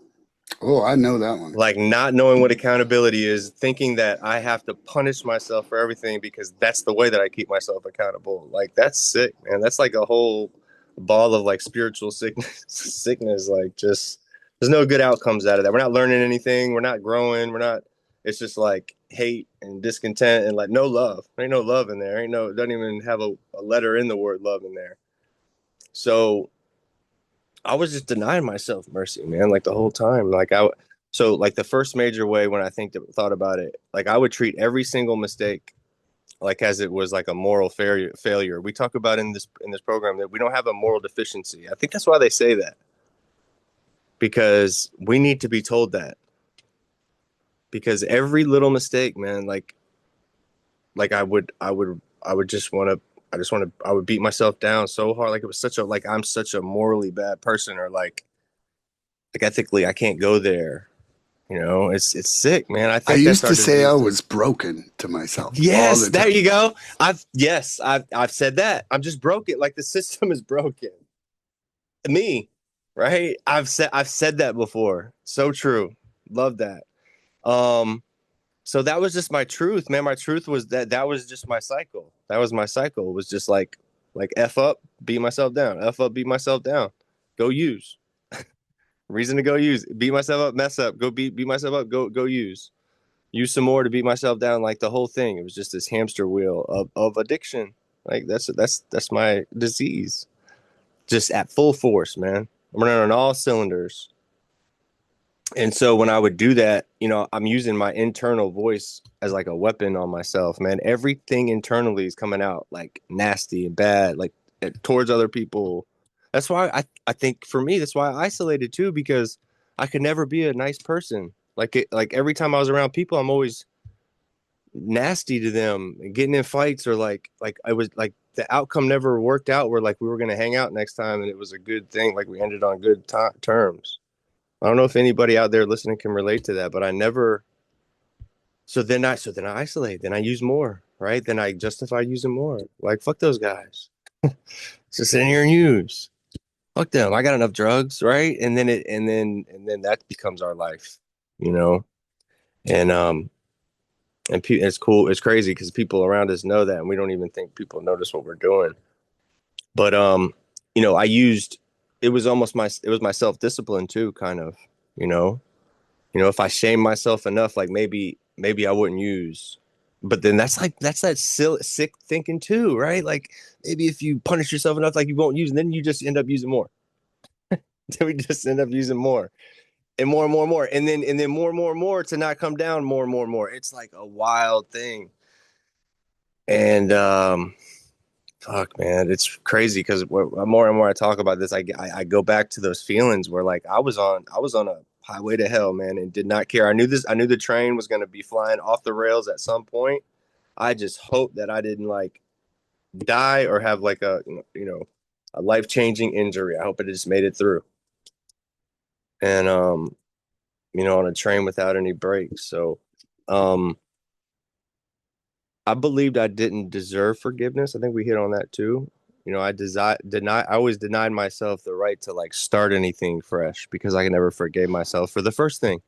A: oh, I know that one.
B: Like not knowing what accountability is, thinking that I have to punish myself for everything because that's the way that I keep myself accountable. Like that's sick, man. That's like a whole ball of like spiritual sickness. Like, just there's no good outcomes out of that. We're not learning anything. We're not growing. We're not. It's just like hate and discontent and like no love. There ain't no love in there. Ain't no. Doesn't even have a letter in the word love in there. So I was just denying myself mercy, man. Like the whole time. So like the first major way when I thought about it, like I would treat every single mistake like as it was like a moral failure. We talk about in this program that we don't have a moral deficiency. I think that's why they say that, because we need to be told that. Because every little mistake, man, like I would just want to. I would beat myself down so hard. Like it was I'm such a morally bad person, or like ethically I can't go there. You know, it's sick, man. I
A: I
B: think that's
A: used
B: our
A: to say I
B: disease.
A: was broken to myself.
B: Yes, there you go. I've said that. I'm just broken. Like the system is broken. Me, right? I've said that before. So true. Love that. So that was just my truth, man. My truth was that was just my cycle. That was my cycle. It was just like F up, beat myself down. F up, beat myself down. Go use. Reason to go use. Beat myself up, mess up. Go beat myself up, go use. Use some more to beat myself down. Like the whole thing. It was just this hamster wheel of addiction. Like that's my disease. Just at full force, man. I'm running on all cylinders. And so when I would do that, you know, I'm using my internal voice as like a weapon on myself, man. Everything internally is coming out like nasty and bad, like towards other people. That's why I think for me, that's why I isolated too, because I could never be a nice person. Like every time I was around people, I'm always nasty to them, getting in fights, or like I was like the outcome never worked out where like we were going to hang out next time and it was a good thing. Like we ended on good terms. I don't know if anybody out there listening can relate to that, but I never. So then I isolate. Then I use more, right? Then I justify using more. Like fuck those guys. Just sit in here and use. Fuck them. I got enough drugs, right? And then that becomes our life, you know. And it's cool. It's crazy because people around us know that, and we don't even think people notice what we're doing. But you know, it was my self discipline too, kind of, you know. If I shame myself enough, like maybe I wouldn't use. But then that's that sick thinking too, right? Like maybe if you punish yourself enough, like you won't use, and then you just end up using more. Then we just end up using more and more and more and more, and then more and more to not come down more and more and more. It's like a wild thing. And fuck, man, it's crazy because more and more I talk about this, I go back to those feelings where like I was on a highway to hell, man, and did not care. I knew the train was going to be flying off the rails at some point. I just hope that I didn't like die or have like a a life-changing injury. I hope I just made it through. And on a train without any brakes. So I believed I didn't deserve forgiveness. I think we hit on that too. I always denied myself the right to like start anything fresh because I could never forgive myself for the first thing.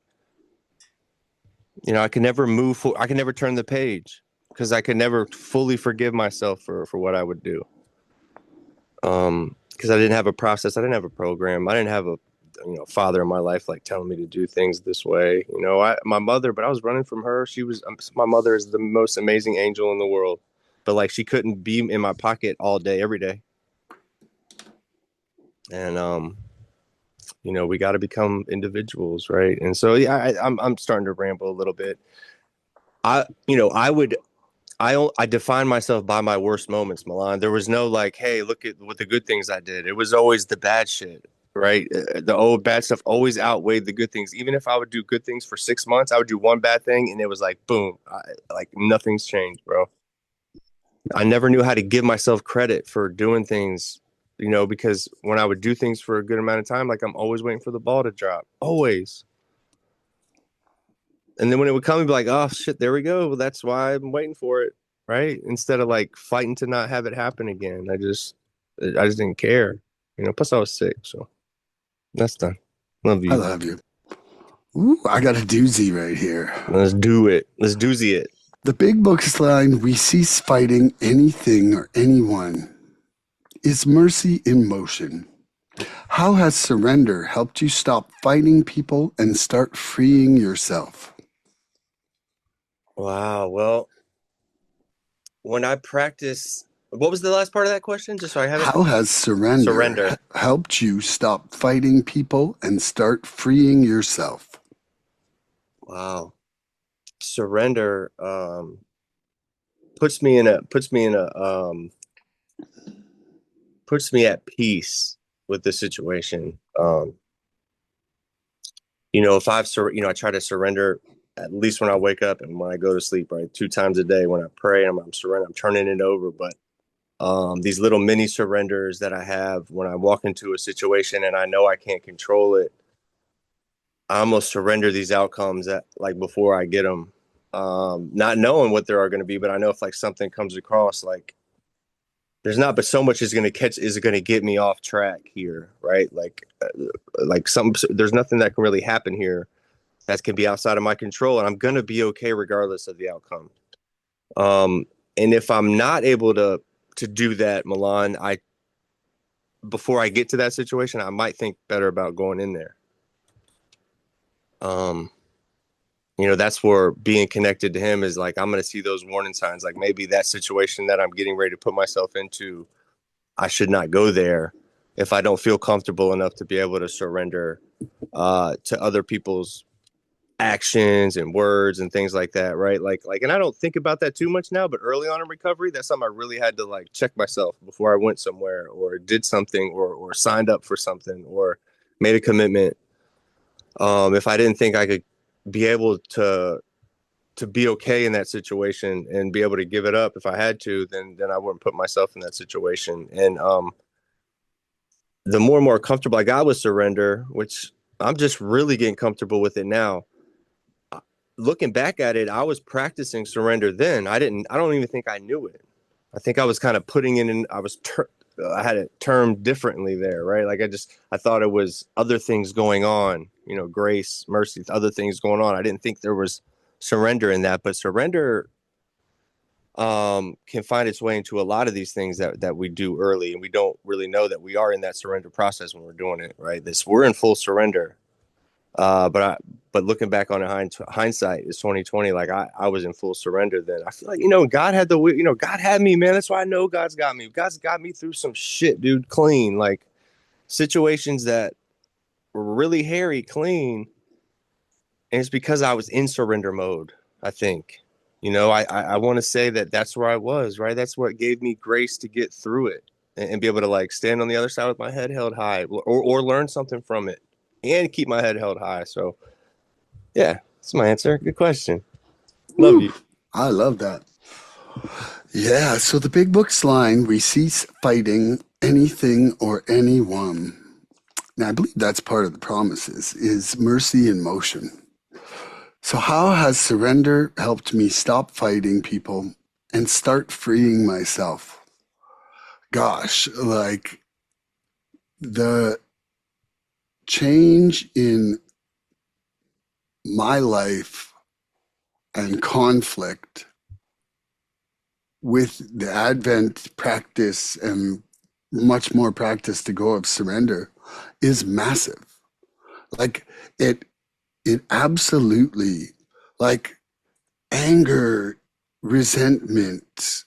B: I could never I could never turn the page because I could never fully forgive myself for what I would do. Because I didn't have a process. I didn't have a program. I didn't have a father in my life like telling me to do things this way. My mother, but I was running from her. My mother is the most amazing angel in the world, but like she couldn't be in my pocket all day, every day. And we got to become individuals, right? And so yeah, I'm starting to ramble a little bit. I define myself by my worst moments, Milan. There was no like, hey, look at what the good things I did. It was always the bad shit. Right. The old bad stuff always outweighed the good things. Even if I would do good things for 6 months, I would do one bad thing and it was like, boom, like nothing's changed, bro. I never knew how to give myself credit for doing things, because when I would do things for a good amount of time, like I'm always waiting for the ball to drop, always. And then when it would come, I'd be like, oh shit, there we go. Well, that's why I'm waiting for it. Right. Instead of like fighting to not have it happen again. I just didn't care, plus I was sick. So. That's done. Love you.
A: I love you. Ooh, I got a doozy right here.
B: Let's do it. Let's doozy it.
A: The big book's line, we cease fighting anything or anyone is mercy in motion. How has surrender helped you stop fighting people and start freeing yourself?
B: Wow. Well, when I practice, what was the last part of that question? Just so I have it.
A: How has surrender
B: Surrender.
A: helped you stop fighting people and start freeing yourself?
B: Wow. Surrender puts me at peace with the situation. If I try to surrender at least when I wake up and when I go to sleep, right? 2 times a day when I pray, I'm surrendering, I'm turning it over. But these little mini surrenders that I have when I walk into a situation and I know I can't control it, I almost surrender these outcomes that like before I get them, not knowing what there are going to be. But I know if like something comes across, like there's not, but so much is going to get me off track here, right? There's nothing that can really happen here that can be outside of my control, and I'm going to be okay regardless of the outcome. And if I'm not able to do that, Milan, before I get to that situation, I might think better about going in there. That's where being connected to him is like, I'm going to see those warning signs. Like maybe that situation that I'm getting ready to put myself into, I should not go there if I don't feel comfortable enough to be able to surrender to other people's actions and words and things like that, right? And I don't think about that too much now, but early on in recovery, that's something I really had to like check myself before I went somewhere or did something or signed up for something or made a commitment. If I didn't think I could be able to be okay in that situation and be able to give it up if I had to, then I wouldn't put myself in that situation. And the more and more comfortable I got with surrender, which I'm just really getting comfortable with it now. Looking back at it, I was practicing surrender then. I don't even think I knew it. I think I was kind of putting it in, I had it termed differently there, right? Like I thought it was other things going on, grace, mercy, other things going on. I didn't think there was surrender in that, but surrender can find its way into a lot of these things that we do early, and we don't really know that we are in that surrender process when we're doing it, right? We're in full surrender. But looking back on it, hindsight is 2020. Like I was in full surrender then. I feel like, God had God had me, man. That's why I know God's got me. God's got me through some shit, dude, clean, like situations that were really hairy, clean. And it's because I was in surrender mode, I think. I want to say that's where I was, right? That's what gave me grace to get through it and be able to like stand on the other side with my head held high or learn something from it and keep my head held high. So yeah, that's my answer. Good question. Love
A: Woo,
B: you.
A: I love that. Yeah, so the big book's line, we cease fighting anything or anyone. Now, I believe that's part of the promises, is mercy in motion. So how has surrender helped me stop fighting people and start freeing myself? Gosh, like the change in my life and conflict with the Advent practice and much more practice to go of surrender is massive. Like it absolutely, like anger, resentment,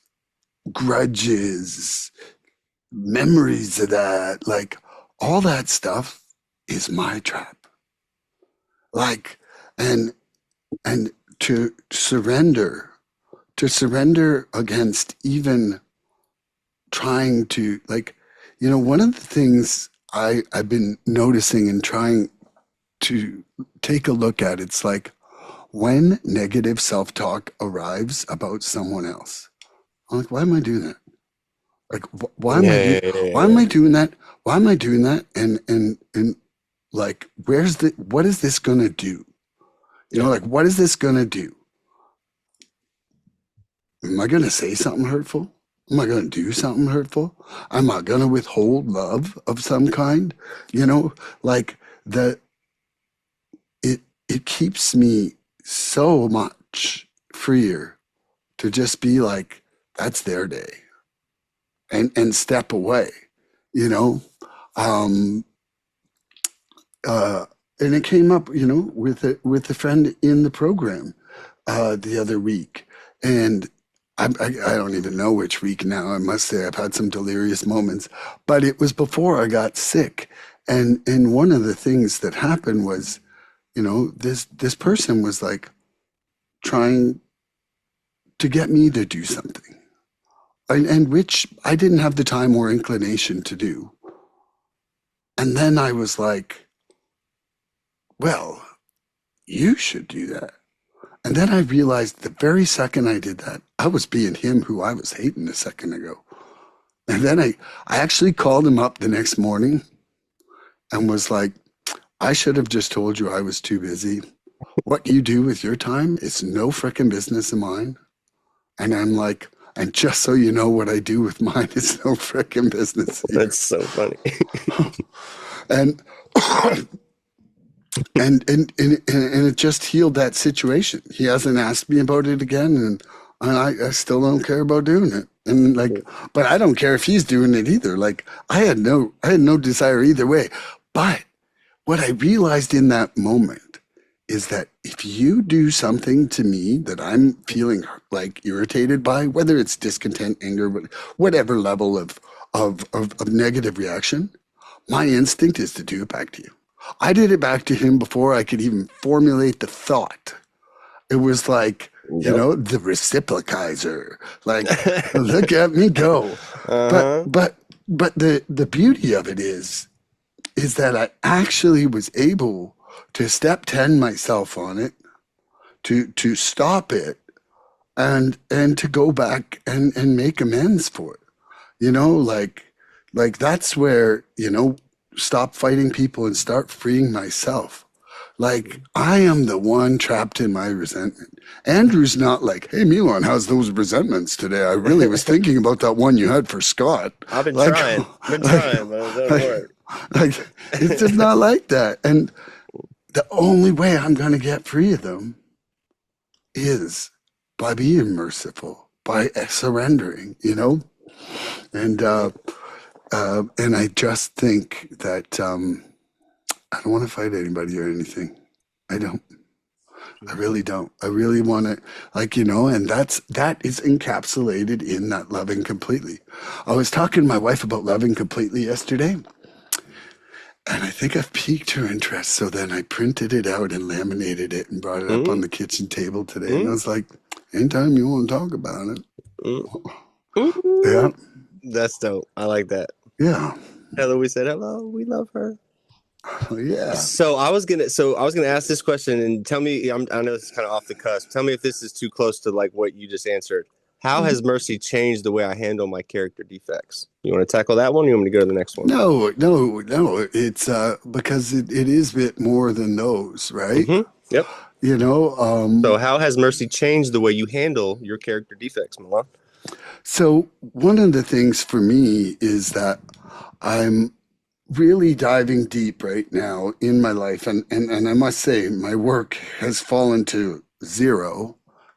A: grudges, memories of that, like all that stuff is my trap. Like, and and to surrender against even trying to, like, one of the things I've been noticing and trying to take a look at, it's like when negative self-talk arrives about someone else, I'm like, why am I doing that? Like, why am I
B: Yeah,
A: doing?
B: yeah, yeah,
A: Why am
B: yeah.
A: I doing that? Why am I doing that? And like, what is this gonna do?
B: Yeah.
A: Like, what is this gonna do? Am I gonna say something hurtful? Am I gonna do something hurtful? Am I gonna withhold love of some kind? Like the it keeps me so much freer to just be like, that's their day, and step away. you know, um, uh, and it came up, with a friend in the program the other week, and I don't even know which week now. I must say I've had some delirious moments, but it was before I got sick, and one of the things that happened was, this person was like trying to get me to do something, and which I didn't have the time or inclination to do. And then I was like, well, you should do that. And then I realized the very second I did that, I was being him who I was hating a second ago. And then I actually called him up the next morning and was like, I should have just told you I was too busy. What you do with your time is no frickin' business of mine. And I'm like, and just so you know, what I do with mine is no frickin' business of
B: That's
A: yours.
B: so funny.
A: And and it just healed that situation. He hasn't asked me about it again, and I still don't care about doing it. And like, but I don't care if he's doing it either. Like, I had no desire either way. But what I realized in that moment is that if you do something to me that I'm feeling like irritated by, whether it's discontent, anger, whatever level of negative reaction, my instinct is to do it back to you. I did it back to him before I could even formulate the thought. It was like,
B: Yep.
A: the reciprokizer. Like, look at me go. But
B: Uh-huh.
A: but but the beauty of it is that I actually was able to step 10 myself on it, to stop it, and to go back and make amends for it. Like that's where, stop fighting people and start freeing myself. Like, I am the one trapped in my resentment. Andrew's not like, hey, Milan, how's those resentments today? I really was thinking about that one you had for Scott.
B: I've been
A: Like,
B: trying. Been
A: like,
B: trying, but it doesn't
A: like,
B: work.
A: like, it's just not like that. And the only way I'm going to get free of them is by being merciful, by surrendering, And I just think that I don't want to fight anybody or anything. I don't. I really don't. I really want to, and that is encapsulated in that loving completely. I was talking to my wife about loving completely yesterday, and I think I've piqued her interest. So then I printed it out and laminated it and brought it up on
B: Mm,
A: the kitchen table today. And I
B: mm,
A: was like, anytime you want to talk about it,
B: mm,
A: yeah,
B: mm. That's dope. I like that.
A: yeah,
B: Hello, we said hello. We love her.
A: yeah.
B: So I was gonna ask this question and tell me. I know this is kind of off the cusp. Tell me if this is too close to like what you just answered. How has mercy changed the way I handle my character defects? You want to tackle that one? Or you want me to go to the next one?
A: No, no, no. It's because it is a bit more than those, right?
B: Mm-hmm. Yep.
A: You know,
B: So how has mercy changed the way you handle your character defects, Milan?
A: so one of the things for me is that I'm really diving deep right now in my life, and I must say my work has fallen to zero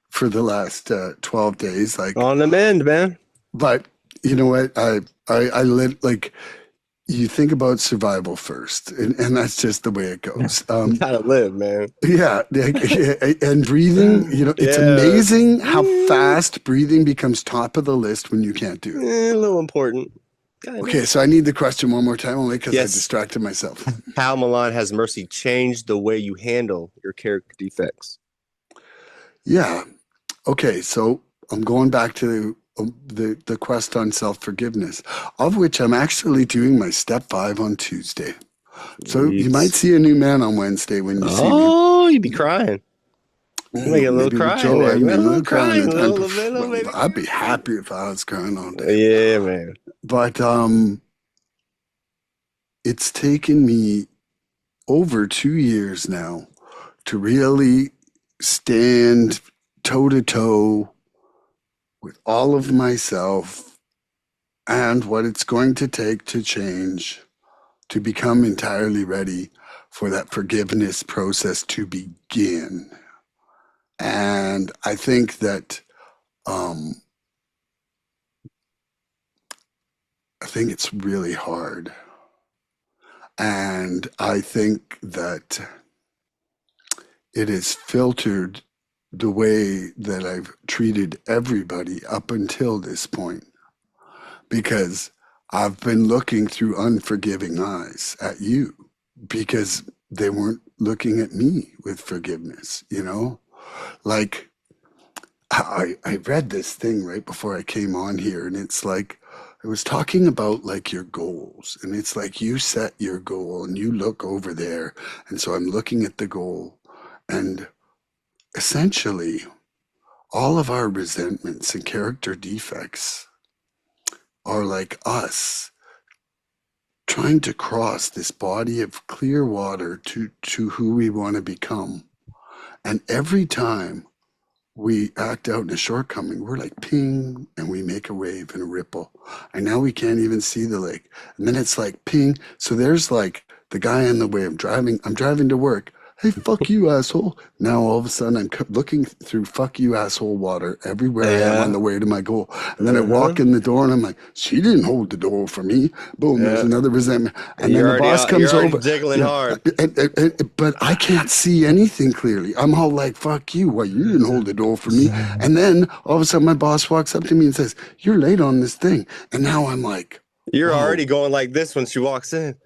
A: for the last 12 days. Like,
B: On the mend, man.
A: but you know what? I live like, you think about survival first, and that's just the way it goes.
B: Gotta live, man.
A: Yeah, and breathing, it's
B: Yeah.
A: amazing how fast breathing becomes top of the list when you can't do it.
B: A little important. Kind of.
A: Okay, so I need the question one more time only because I
B: Yes.
A: distracted myself.
B: How, Milan, has mercy changed the way you handle your character defects?
A: Yeah. Okay, so I'm going back to the quest on self-forgiveness, of which I'm actually doing my step 5 on Tuesday. So you might
B: It's,
A: see a new man on Wednesday when you see me.
B: oh, you'd be crying. You may get a little
A: Maybe with
B: crying
A: Joe,
B: there.
A: I
B: You may
A: may
B: get a little
A: not cry
B: crying,
A: in
B: a
A: time.
B: little bit, little
A: Well,
B: baby.
A: I'd be happy if I was crying all day.
B: Yeah, man.
A: But it's taken me over 2 years now to really stand toe to toe with all of myself and what it's going to take to change, to become entirely ready for that forgiveness process to begin. And I think that um, think it's really hard. And I think that it has filtered the way that I've treated everybody up until this point, because I've been looking through unforgiving eyes at you because they weren't looking at me with forgiveness, you know? Like, I read this thing right before I came on here, and it's like, I was talking about like your goals, and it's like you set your goal and you look over there. And so I'm looking at the goal, and essentially, all of our resentments and character defects are like us trying to cross this body of clear water to who we want to become. And every time we act out in a shortcoming, we're like ping, and we make a wave and a ripple. And now we can't even see the lake. And then it's like ping. So there's like the guy on the way I'm driving to work. Hey, fuck you, asshole. Now all of a sudden I'm looking through fuck you, asshole water everywhere I am on the way to my goal. And then I walk in the door and I'm like, she didn't hold the door for me. Boom, there's another resentment. And then the boss comes over.
B: Jiggling hard.
A: But I can't see anything clearly. I'm all like, fuck you. Why, you didn't hold the door for me. And then all of a sudden my boss walks up to me and says, you're late on this thing. And now I'm like,
B: you're already going like this when she walks in.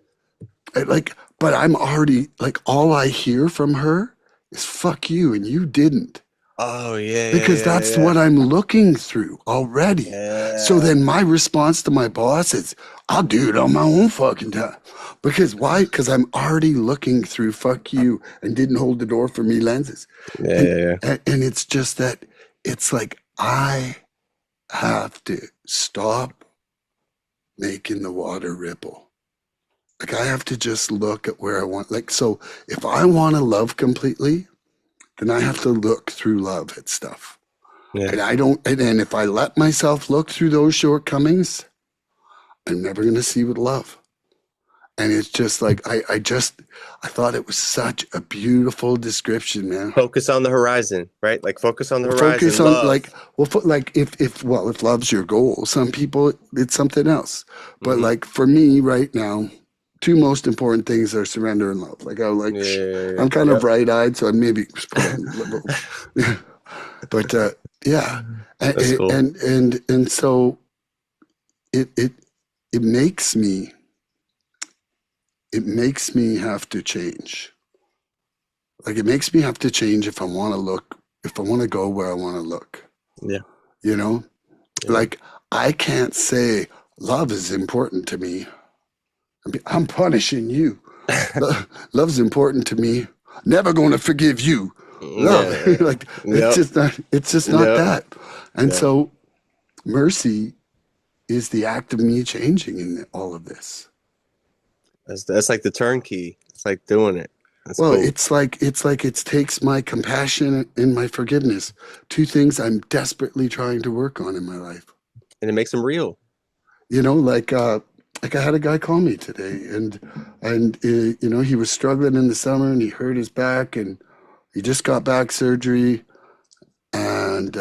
A: But I'm already like, all I hear from her is fuck you, and you didn't.
B: Oh yeah.
A: Because that's what I'm looking through already. Yeah. So then my response to my boss is, I'll do it on my own fucking time. Because why? Because I'm already looking through fuck you and didn't hold the door for me lenses. And it's just that it's like, I have to stop making the water ripple. Like, I have to just look at where I want. Like, so if I want to love completely, then I have to look through love at stuff. Yeah. And I don't, and if I let myself look through those shortcomings, I'm never going to see with love. And it's just like, I thought it was such a beautiful description, man.
B: Focus on the horizon, right? Like, focus on the horizon. Focus on
A: love. If love's your goal, some people, it's something else. But like for me right now, two most important things are surrender and love. Like I'm kind of bright-eyed, so I maybe, but yeah, and, cool. and so it makes me have to change. Like, it makes me have to change if I want to go where I want to look.
B: Yeah,
A: you know, like I can't say love is important to me. I'm punishing you. Love's important to me. Never going to forgive you. Love, it's just not that. And so mercy is the act of me changing in all of this.
B: That's like the turnkey. It's like doing it. That's
A: cool. It's like it takes my compassion and my forgiveness, two things I'm desperately trying to work on in my life.
B: And it makes them real.
A: You know, like I had a guy call me today, and you know, he was struggling in the summer, and he hurt his back, and he just got back surgery, and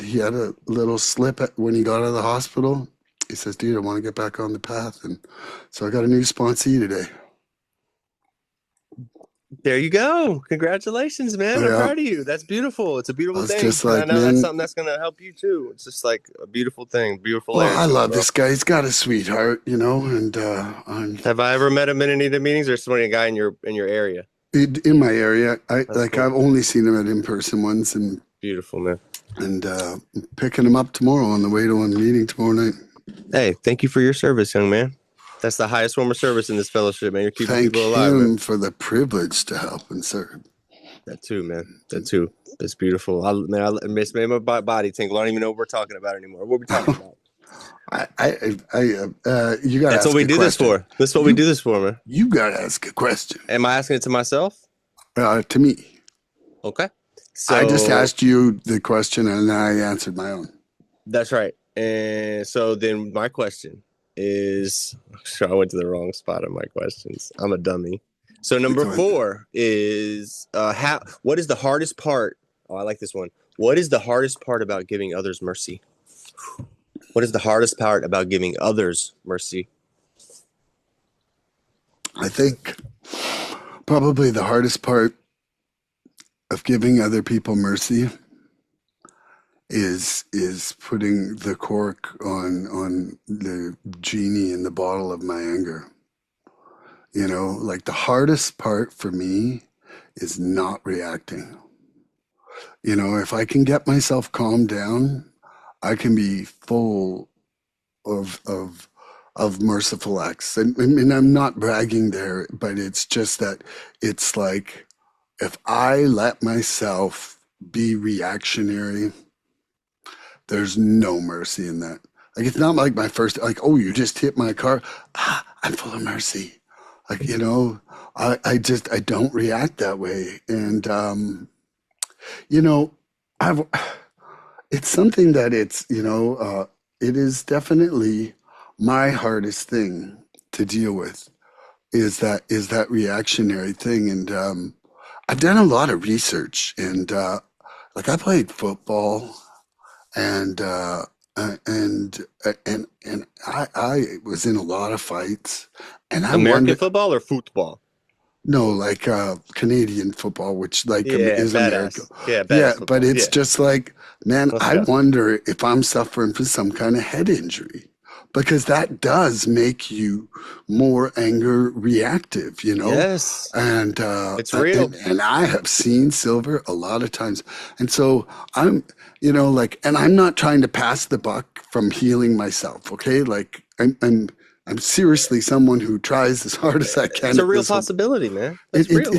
A: he had a little slip when he got out of the hospital. He says, "Dude, I want to get back on the path," and so I got a new sponsee today.
B: There you go. Congratulations, man. I'm proud of you. That's beautiful. It's a beautiful thing.
A: Just like,
B: I know that's something that's going to help you too. It's just like a beautiful thing. Beautiful.
A: Well, I love this guy. He's got a sweetheart, you know, and
B: have I ever met him in any of the meetings, or somebody, a guy in your area?
A: In my area. Cool. I've only seen him at in-person once, and
B: beautiful, man.
A: And picking him up tomorrow on the way to a meeting tomorrow night.
B: Hey, thank you for your service, young man. That's the highest form of service in this fellowship, man. You're keeping people alive.
A: Thank him for the privilege to help and serve.
B: That too, man. That too. That's beautiful. I made my body tingle. I don't even know what we're talking about anymore. What are we talking about?
A: You got.
B: That's what we do this for. That's what we do this for, man.
A: You got to ask a question.
B: Am I asking it to myself?
A: To me.
B: Okay. So
A: I just asked you the question, and I answered my own.
B: That's right. And so then my question is, I went to the wrong spot on my questions. I'm a dummy. So number 4 is what is the hardest part? Oh, I like this one. What is the hardest part about giving others mercy? What is the hardest part about giving others mercy?
A: I think probably the hardest part of giving other people mercy is putting the cork on the genie in the bottle of my anger. You know, like the hardest part for me is not reacting. You know, if I can get myself calmed down, I can be full of merciful acts. And I'm not bragging there, but it's just that it's like if I let myself be reactionary, there's no mercy in that. Like it's not like my first like, oh, you just hit my car. Ah, I'm full of mercy. Like, you know, I don't react that way. And you know, I've it's something that it is definitely my hardest thing to deal with is that reactionary thing. And I've done a lot of research and like I played football and I was in a lot of fights and I
B: American
A: wonder
B: football or football?
A: no like Canadian football which like
B: Yeah,
A: is America.
B: badass. Yeah,
A: Yeah,
B: badass
A: but
B: football.
A: it's
B: Yeah,
A: just like man,
B: let's
A: I
B: go.
A: wonder if I'm suffering from some kind of head injury because that does make you more anger reactive, you know?
B: Yes,
A: And
B: it's real.
A: and I have seen Silver a lot of times. And so I'm, you know, like and I'm not trying to pass the buck from healing myself, okay? Like I'm seriously someone who tries as hard as I
B: It's
A: can
B: a
A: at
B: real
A: this whole
B: possibility, man. That's real.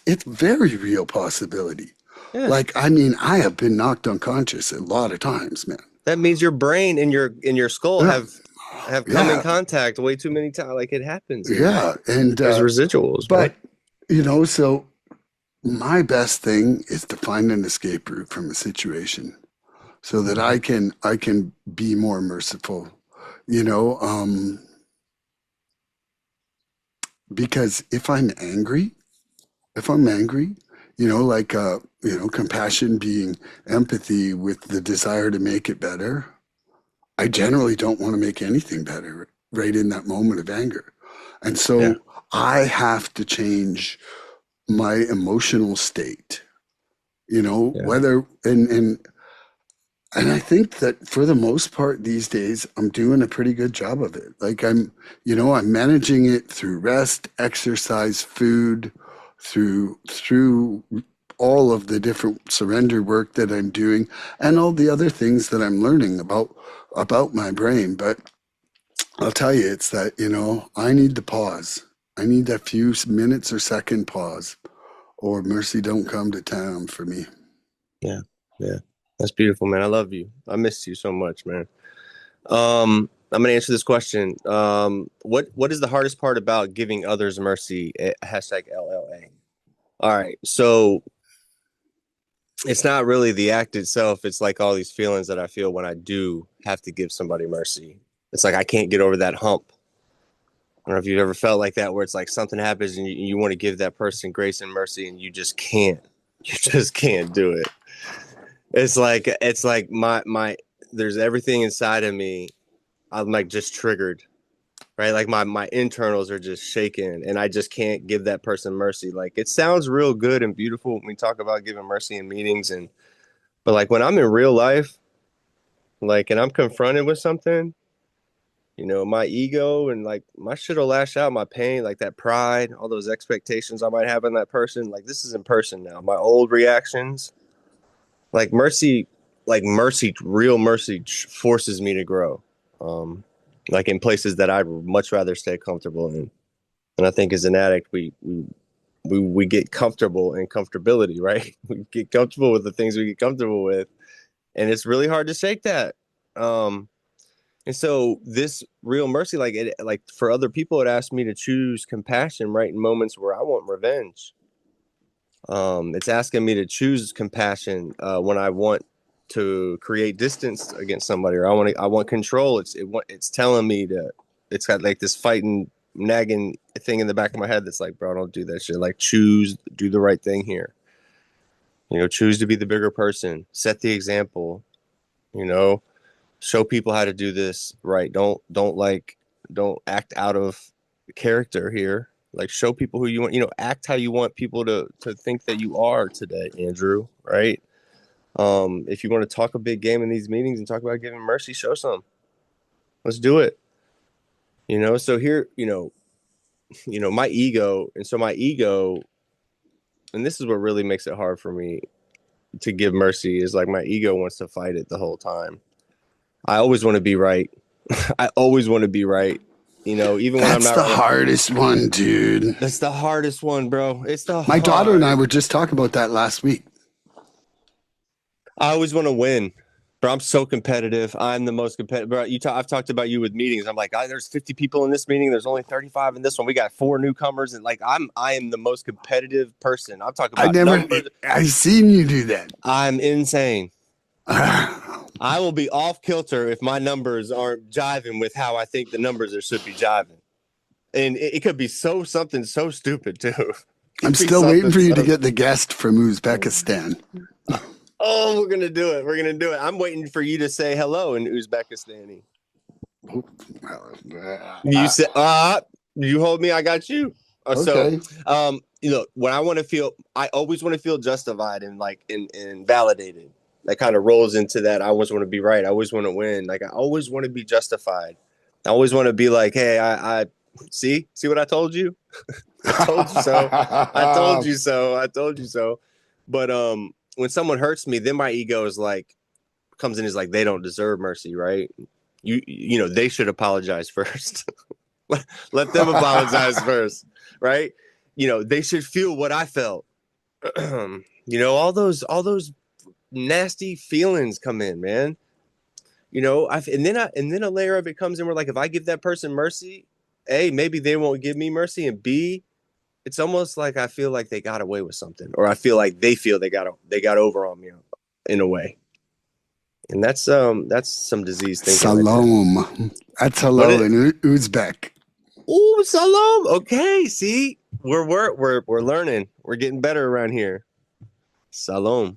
A: it's very real possibility.
B: Yeah.
A: Like I mean, I have been knocked unconscious a lot of times, man.
B: That means your brain and your skull
A: Yeah,
B: have come in
A: yeah,
B: contact way too many times. Like it happens, man.
A: yeah. And
B: There's residuals, man.
A: but you know, so my best thing is to find an escape route from a situation so that I can be more merciful. You know, because if I'm angry, you know, like you know, compassion being empathy with the desire to make it better. I generally don't want to make anything better right in that moment of anger. And
B: Yeah,
A: so I have to change my emotional state, you know,
B: yeah,
A: whether and I think that for the most part these days I'm doing a pretty good job of it. Like you know, I'm managing it through rest, exercise, food, through all of the different surrender work that I'm doing and all the other things that I'm learning about my brain. But I'll tell you, it's that, you know, I need the pause. I need that few minutes or second pause, or mercy don't come to town for me.
B: yeah, yeah. That's beautiful, man. I love you. I miss you so much, man. I'm gonna answer this question. What is the hardest part about giving others mercy? Hashtag LLA. All right, so it's not really the act itself. It's like all these feelings that I feel when I do have to give somebody mercy. It's like I can't get over that hump. I don't know if you've ever felt like that, where it's like something happens and you want to give that person grace and mercy, and you just can't. You just can't do it. It's like my there's everything inside of me. I'm like just triggered, right? Like my internals are just shaking, and I just can't give that person mercy. Like it sounds real good and beautiful when we talk about giving mercy in meetings, and but like when I'm in real life, like and I'm confronted with something, you know, my ego and like my shit will lash out, my pain, like that pride, all those expectations I might have in that person. Like this is in person now. My old reactions, like mercy, real mercy forces me to grow. Um, like in places that I'd much rather stay comfortable in. And I think as an addict, we get comfortable in comfortability, right? We get comfortable with the things we get comfortable with, and it's really hard to shake that. Um, and so this real mercy, like for other people, it asked me to choose compassion right in moments where I want revenge. It's asking me to choose compassion when I want to create distance against somebody, or I want control. It's telling me to. It's got like this fighting nagging thing in the back of my head that's like, bro, don't do that shit. Like, do the right thing here. You know, choose to be the bigger person, set the example. You know, show people how to do this right. Don't act out of character here. Like, show people who you want, act how you want people to think that you are today, Andrew, right? If you want to talk a big game in these meetings and talk about giving mercy, show some. Let's do it. So here, my ego, and this is what really makes it hard for me to give mercy, is like my ego wants to fight it the whole time. I always want to be right. I always want to be right. Even when I'm not.
A: That's the hardest one, dude.
B: That's the hardest one, bro. It's
A: My daughter and I were just talking about that last week.
B: I always want to win, bro. I'm so competitive. I'm the most competitive. Bro, I've talked about you with meetings. I'm like, there's 50 people in this meeting. There's only 35 in this one. We got 4 newcomers, and I am the most competitive person. I'm talking about numbers.
A: I've seen you do that.
B: I'm insane. I will be off kilter if my numbers aren't jiving with how I think the numbers should be jiving. And it could be something so stupid too.
A: I'm still waiting for you to get the guest from Uzbekistan.
B: Oh, we're going to do it. I'm waiting for you to say hello in Uzbekistani. You said, you hold me, I got you.
A: Okay.
B: So, when I always want to feel justified and validated. That kind of rolls into that. I always want to be right. I always want to win. Like, I always want to be justified. I always want to be like, hey, I see what I told you. I told you so. I told you so. I told you so. But when someone hurts me, then my ego comes in, is like, they don't deserve mercy, right? They should apologize first. Let them apologize first, right? They should feel what I felt. All those nasty feelings come in, man. And then a layer of it comes in where, like, if I give that person mercy, A, maybe they won't give me mercy, and B, it's almost like I feel like they got away with something, or I feel like they feel they got over on me in a way. And that's some disease thinking.
A: Salam. Right, that's hello in Uzbek.
B: Ooh, salam. Okay, see, we're learning. We're getting better around here. Salam.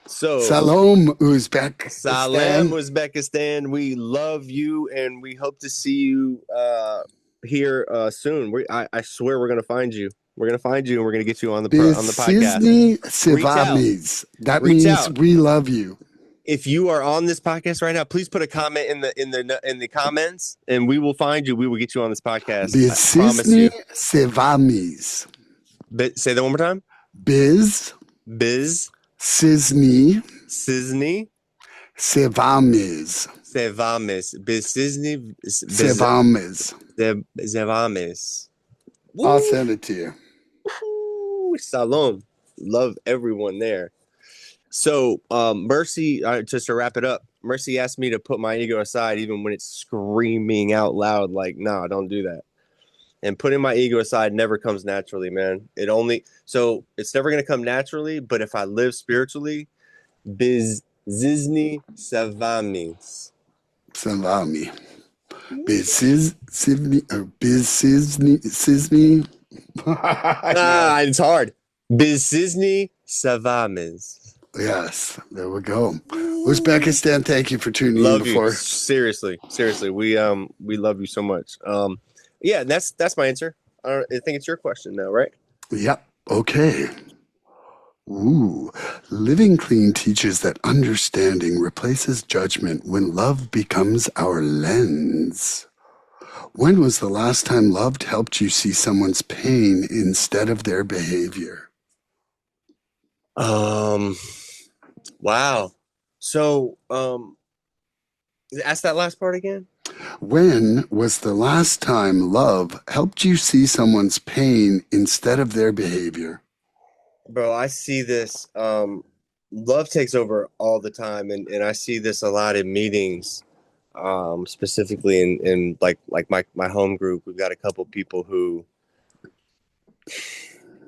B: So,
A: Salam, Uzbekistan.
B: Salam, Uzbekistan. We love you, and we hope to see you here soon. I swear we're gonna find you. We're gonna find you, and we're gonna get you on the
A: podcast. That means we love you.
B: If you are on this podcast right now, please put a comment in the comments, and we will find you. We will get you on this podcast. I promise you.
A: Sevamis.
B: Say that one more time.
A: Biz. Sizni. Sevamis.
B: Biz Sizni.
A: Sevamis. I'll send it to you.
B: Ooh, salam. Love everyone there. So, Mercy, just to wrap it up, Mercy asked me to put my ego aside even when it's screaming out loud, like, nah, don't do that. And putting my ego aside never comes naturally, man. It's never going to come naturally, but if I live spiritually, biz zizni savamis.
A: Savami. Sizni.
B: It's hard. Biz zizni savamis.
A: Yes, there we go. Uzbekistan, thank you for tuning in before.
B: You. Seriously, we love you so much. Yeah, that's my answer. I think it's your question now, right?
A: Yep. Okay. Ooh. Living Clean teaches that understanding replaces judgment when love becomes our lens. When was the last time love helped you see someone's pain instead of their behavior?
B: Wow. So, ask that last part again.
A: When was the last time love helped you see someone's pain instead of their behavior?
B: Bro, I see this. Love takes over all the time, and I see this a lot in meetings, specifically in like my home group. We've got a couple people who,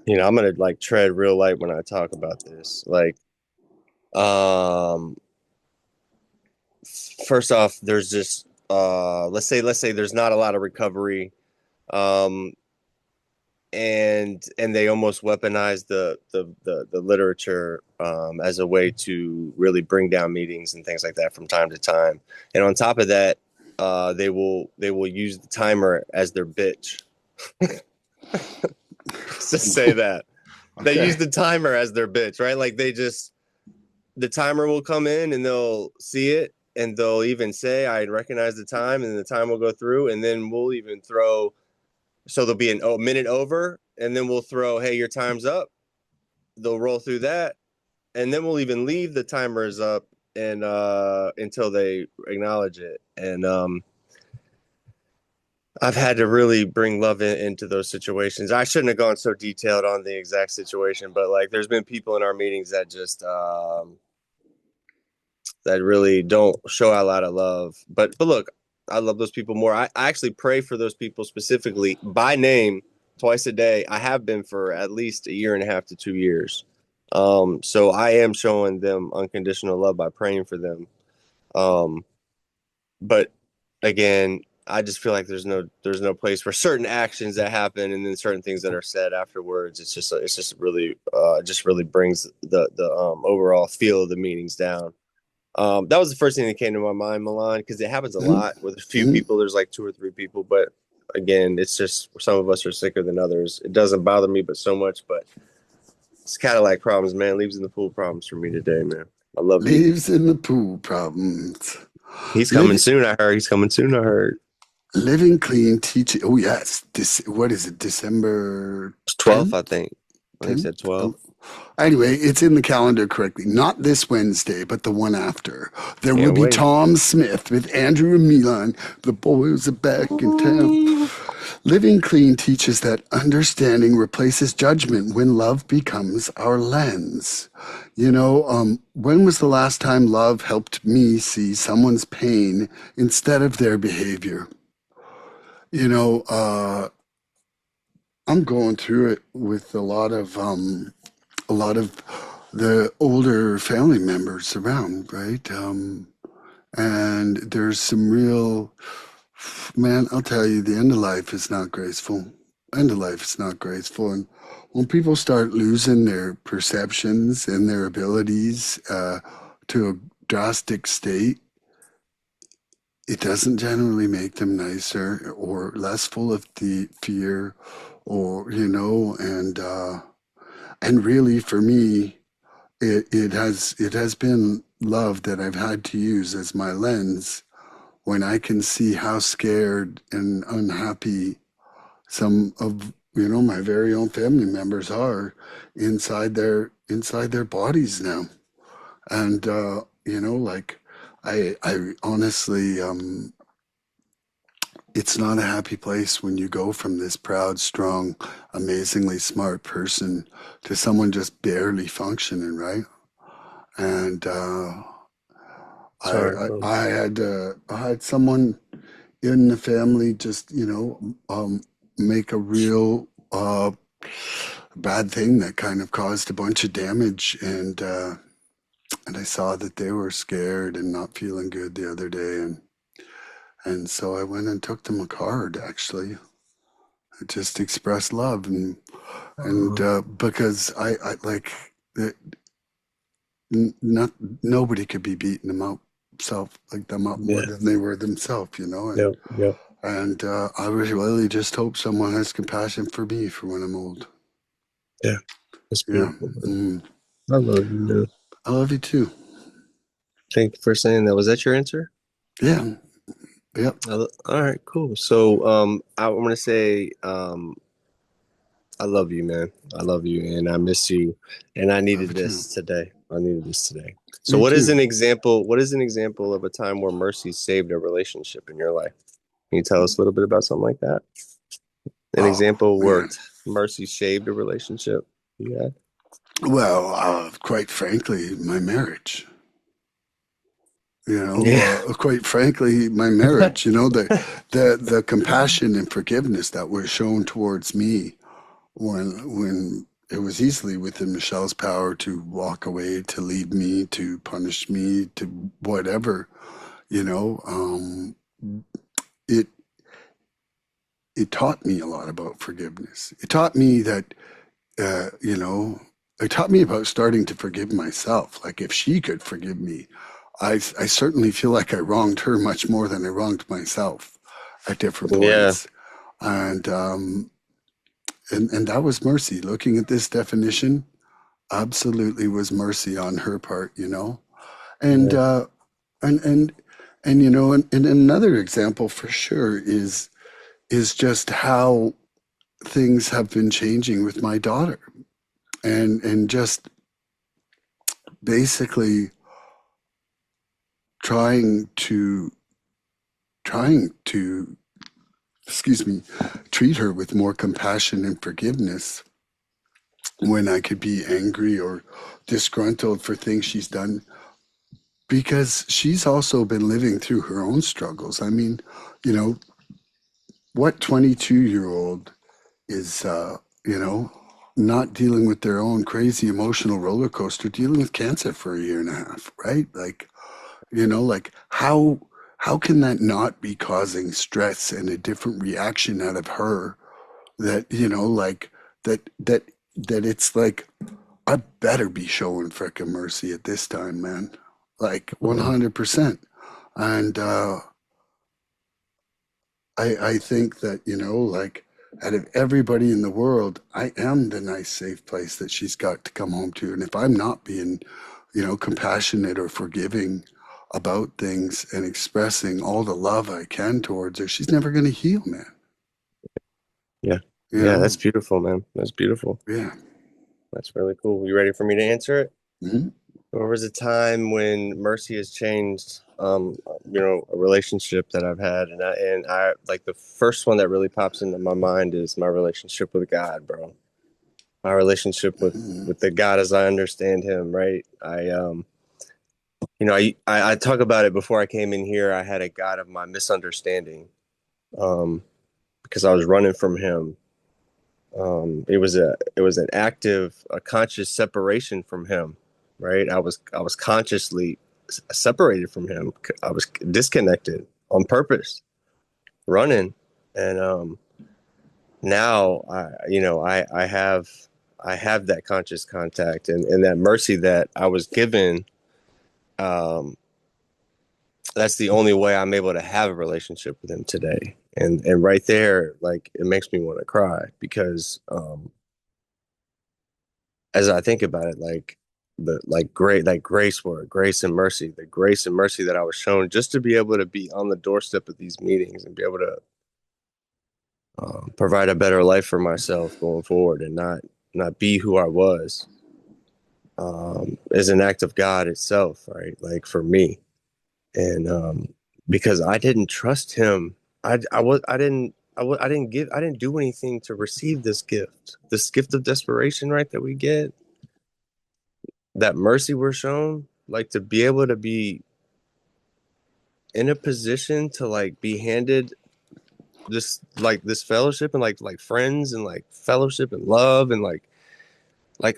B: I'm gonna tread real light when I talk about this. First off, there's just let's say there's not a lot of recovery. and they almost weaponize the literature as a way to really bring down meetings and things like that from time to time. And on top of that, they will use the timer as their bitch. To say that they
A: Okay.
B: use the timer as their bitch, right? Like the timer will come in and they'll see it and they'll even say, I recognize the time, and the time will go through, and then we'll even throw, so there'll be a minute over, and then we'll throw, hey, your time's up. They'll roll through that, and then we'll even leave the timers up and until they acknowledge it. And I've had to really bring love into those situations. I shouldn't have gone so detailed on the exact situation, but like there's been people in our meetings that just that really don't show a lot of love. But look, I love those people more. I actually pray for those people specifically by name twice a day. I have been for at least a year and a half to 2 years. So I am showing them unconditional love by praying for them. Um, but again, I just feel like there's no place for certain actions that happen and then certain things that are said afterwards. It's just really just really brings the overall feel of the meetings down. That was the first thing that came to my mind, Milan, because it happens a lot with a few
A: Mhm.
B: people. There's like two or three people, but again, it's just some of us are sicker than others. It doesn't bother me, but so much. But it's Cadillac problems, man. Leaves in the pool problems for me today, man. I love you.
A: Leaves in the pool problems.
B: He's coming
A: Liv-
B: soon. I heard he's coming soon. I heard
A: Living clean, teaching. Oh yes, what is it? December
B: it's 12th,
A: 10th?
B: I think. I think he
A: 10th?
B: said 12.
A: Anyway, it's in the calendar correctly. Not this Wednesday, but the one after. There will
B: Can't
A: be
B: wait.
A: Tom Smith with Andrew and Milan. The boys are back in town. Living clean teaches that understanding replaces judgment when love becomes our lens. When was the last time love helped me see someone's pain instead of their behavior? You know, uh, I'm going through it with a lot of the older family members around, right? And there's some real, man, I'll tell you, the end of life is not graceful. End of life is not graceful. And when people start losing their perceptions and their abilities to a drastic state, it doesn't generally make them nicer or less full of the fear or, and really for me, it has been love that I've had to use as my lens when I can see how scared and unhappy some of my very own family members are inside their bodies now. And like I honestly it's not a happy place when you go from this proud, strong, amazingly smart person to someone just barely functioning, right? And
B: Sorry, bro.
A: I had someone in the family just make a real bad thing that kind of caused a bunch of damage, and I saw that they were scared and not feeling good the other day, and so I went and took them a card actually. I just expressed love and because I like it, not nobody could be beating them up more
B: Yeah.
A: than they were themselves, and
B: Yep. Yep.
A: and I really just hope someone has compassion for me for when I'm old.
B: Yeah. That's
A: Yeah.
B: beautiful, man.
A: Mm.
B: I love you, man.
A: I love you too.
B: Thank you for saying that. Was that your answer?
A: Yeah. Yep.
B: All right, cool. So, I want to say, I love you, man. I love you, and I miss you, and I
A: Love
B: needed
A: you too.
B: this today. I needed this today. So,
A: Me
B: what is
A: too.
B: an example? What is an example of a time where mercy saved a relationship in your life? Can you tell us a little bit about something like that? An
A: Oh
B: example where
A: man.
B: mercy saved a relationship you had?
A: Well, quite frankly, my marriage.
B: Yeah.
A: Quite frankly, my marriage. The compassion and forgiveness that were shown towards me when it was easily within Michelle's power to walk away, to leave me, to punish me, to whatever, you know, it it taught me a lot about forgiveness. It taught me that, you know, it taught me about starting to forgive myself. Like if she could forgive me, I certainly feel like I wronged her much more than I wronged myself at different
B: Yeah.
A: points. And and that was mercy. Looking at this definition, absolutely was mercy on her part, you know. And
B: Yeah.
A: and and and you know, and another example for sure is just how things have been changing with my daughter, and just basically trying to trying to excuse me, treat her with more compassion and forgiveness when I could be angry or disgruntled for things she's done, because she's also been living through her own struggles. I mean, you know, what 22-year-old is, you know, not dealing with their own crazy emotional roller coaster, dealing with cancer for a year and a half, right? Like, you know, like how can that not be causing stress and a different reaction out of her, that, you know, like that it's like I better be showing frickin' mercy at this time, man. Like
B: Mm.
A: 100%. And I think that, you know, like out of everybody in the world, I am the nice, safe place that she's got to come home to. And if I'm not being, you know, compassionate or forgiving about things and expressing all the love I can towards her, she's never going to heal, man.
B: Yeah.
A: You
B: Yeah.
A: know?
B: That's beautiful, man. That's beautiful.
A: Yeah.
B: That's really cool. You ready for me to answer it?
A: Hmm.
B: There was a time when mercy has changed, a relationship that I've had, and I like the first one that really pops into my mind is my relationship with God, bro. My relationship
A: Hmm.
B: with the God as I understand Him, right? I talk about it before I came in here. I had a God of my misunderstanding, um, because I was running from Him. It was an active, a conscious separation from Him, right? I was consciously separated from Him. I was disconnected on purpose, running, and now I have that conscious contact, and that mercy that I was given. Um, that's the only way I'm able to have a relationship with Him today. And right there, like it makes me want to cry because as I think about it, like grace word, grace and mercy, the grace and mercy that I was shown just to be able to be on the doorstep of these meetings and be able to provide a better life for myself going forward and not be who I was, is an act of God itself, right? Like for me, and because I didn't trust Him, I didn't do anything to receive this gift of desperation, right? That we get, that mercy we're shown, like to be able to be in a position to like be handed this fellowship and like friends and like fellowship and love and like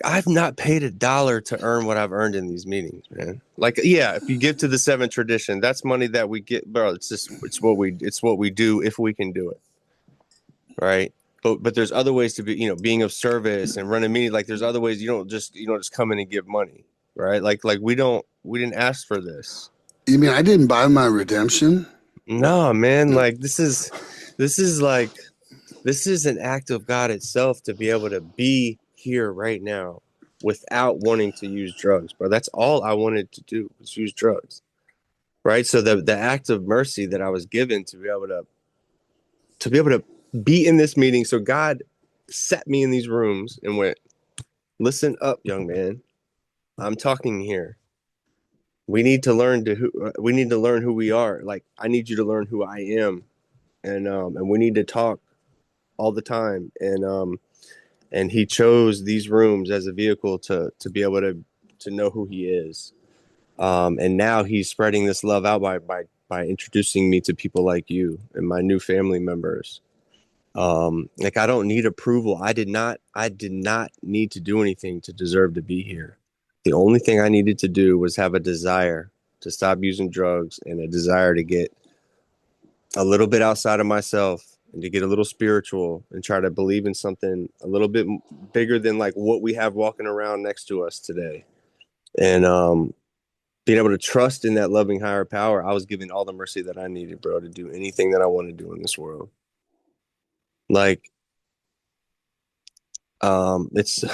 B: I've not paid a dollar to earn what I've earned in these meetings, man. Like yeah, if you give to the seventh tradition, that's money that we get, bro. It's what we do if we can do it, right? But there's other ways to be, being of service and running meetings. Like there's other ways. You don't just come in and give money, right? Like we didn't ask for this.
A: You mean I didn't buy my redemption?
B: No, man. Like this is like this is an act of God itself to be able to be here right now without wanting to use drugs, bro. That's all I wanted to do was use drugs, right? So the act of mercy that I was given to be able to be in this meeting. So God sat me in these rooms and went, "Listen up, young man. I'm talking here. We need to learn who we are. Like I need you to learn who I am, and we need to talk all the time." And He chose these rooms as a vehicle to be able to know who He is. And now He's spreading this love out by introducing me to people like you and my new family members. Like I don't need approval. I did not need to do anything to deserve to be here. The only thing I needed to do was have a desire to stop using drugs and a desire to get a little bit outside of myself and to get a little spiritual and try to believe in something a little bit bigger than like what we have walking around next to us today. And being able to trust in that loving higher power, I was given all the mercy that I needed, bro, to do anything that I want to do in this world. Like, it's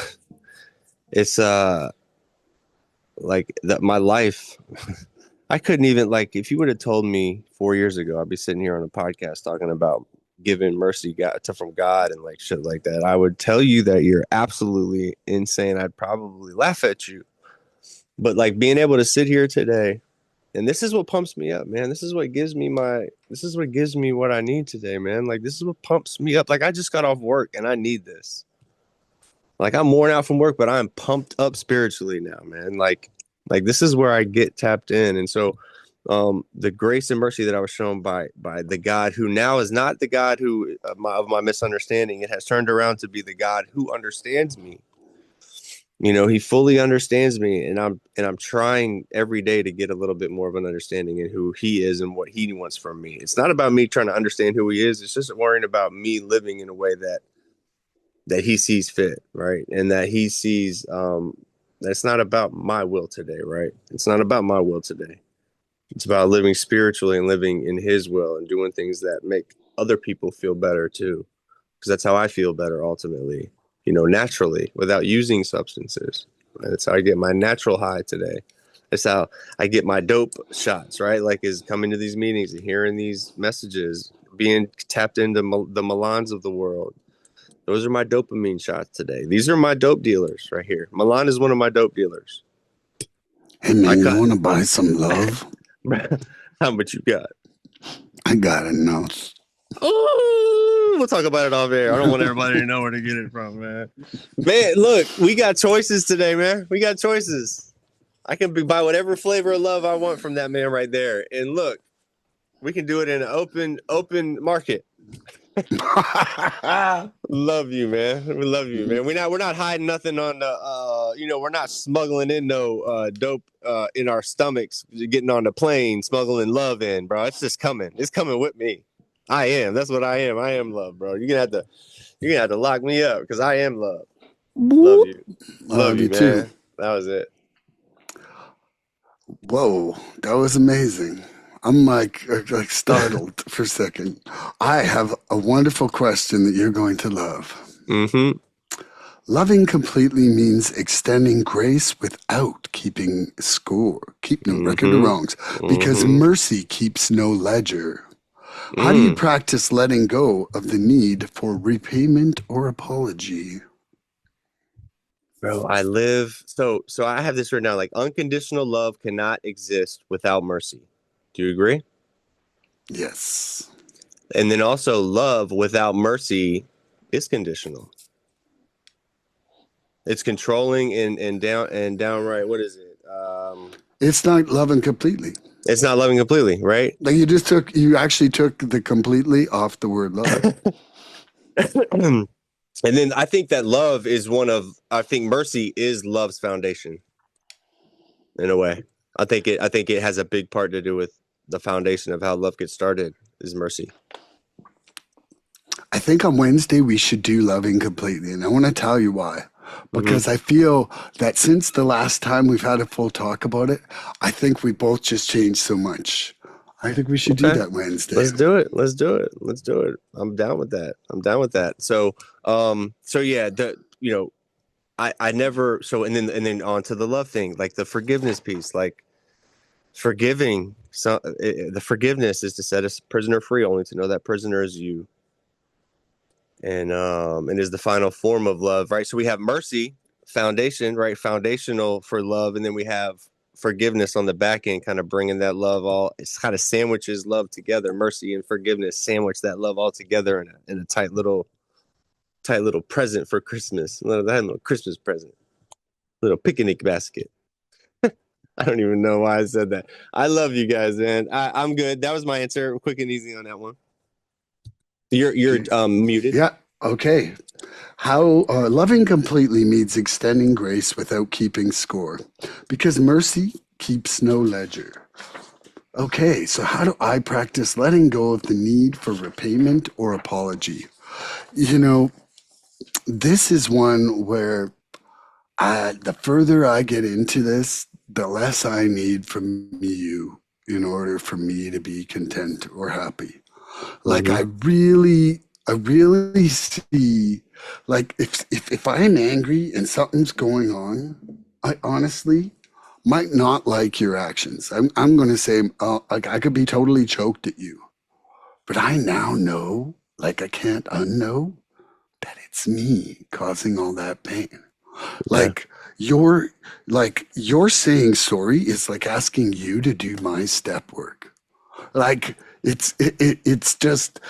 B: like that my life. I couldn't even, like, if you would have told me 4 years ago, I'd be sitting here on a podcast talking about giving mercy from God and like shit like that, I would tell you that you're absolutely insane. I'd probably laugh at you. But like being able to sit here today, and this is what pumps me up, man. This is what gives me what I need today, man. Like, this is what pumps me up. Like, I just got off work and I need this. Like, I'm worn out from work, but I'm pumped up spiritually now, man. Like this is where I get tapped in. And so the grace and mercy that I was shown by the God who now is not the God who of my misunderstanding. It has turned around to be the God who understands me. You know, he fully understands me, and I'm trying every day to get a little bit more of an understanding in who he is and what he wants from me. It's not about me trying to understand who he is. It's just worrying about me living in a way that he sees fit, right? And that he sees that's not about my will today, right? It's not about my will today. It's about living spiritually and living in his will and doing things that make other people feel better too. Because that's how I feel better ultimately, you know, naturally, without using substances. Right? That's how I get my natural high today. That's how I get my dope shots, right? Like, is coming to these meetings and hearing these messages, being tapped into the Milans of the world. Those are my dopamine shots today. These are my dope dealers right here. Milan is one of my dope dealers.
A: Hey, man, you want to buy some love?
B: How much you got?
A: I got enough.
B: Oh, we'll talk about it off air. I don't want everybody to know where to get it from, man. Man, look, we got choices today, man. We got choices. I can buy whatever flavor of love I want from that man right there. And look, we can do it in an open market. Love you, man. We love you, man. We're not hiding nothing on the we're not smuggling in no dope in our stomachs, getting on the plane, smuggling love in, bro. It's just coming. It's coming with me. I am. That's what I am. I am love, bro. You're gonna have to lock me up because I am love. Love you. Love you, man. Too. That was it.
A: Whoa, that was amazing. I'm like startled for a second. I have a wonderful question that you're going to love.
B: Mm-hmm.
A: Loving completely means extending grace without keeping score. Keep no record of wrongs. Because mercy keeps no ledger. How do you practice letting go of the need for repayment or apology?
B: Bro, I live so I have this right now. Like, unconditional love cannot exist without mercy. Do you agree?
A: Yes.
B: And then also, love without mercy is conditional. It's controlling and downright. What is it?
A: It's not loving completely.
B: It's not loving completely, right?
A: Like, you actually took the completely off the word love.
B: And then I think that I think mercy is love's foundation. In a way, I think it has a big part to do with the foundation of how love gets started is mercy.
A: I think on Wednesday we should do loving completely, and I want to tell you why. Because I feel that since the last time we've had a full talk about it, I think we both just changed so much. I think we should do that Wednesday.
B: Let's do it. I'm down with that. So yeah, I never, and then on to the love thing, like the forgiveness piece, like forgiving. So the forgiveness is to set a prisoner free, only to know that prisoner is you. And is the final form of love, right? So we have mercy, foundation, right? Foundational for love. And then we have forgiveness on the back end, kind of bringing that love it's kind of sandwiches love together. Mercy and forgiveness sandwich that love all together in a tight little present for Christmas. That little Christmas present, little picnic basket. I don't even know why I said that. I love you guys, man. I'm good. That was my answer. Quick and easy on that one. You're muted.
A: Yeah. Okay. How loving completely means extending grace without keeping score, because mercy keeps no ledger. Okay, so how do I practice letting go of the need for repayment or apology? You know, this is one where the further I get into this, the less I need from you in order for me to be content or happy. Like
B: Hmm.
A: I really see, like if I'm angry and something's going on, I honestly might not like your actions. I'm going to say, like I could be totally choked at you, but I now know, like I can't unknow that it's me causing all that pain.
B: Yeah.
A: Like you're you're saying sorry is like asking you to do my step work. Like it's just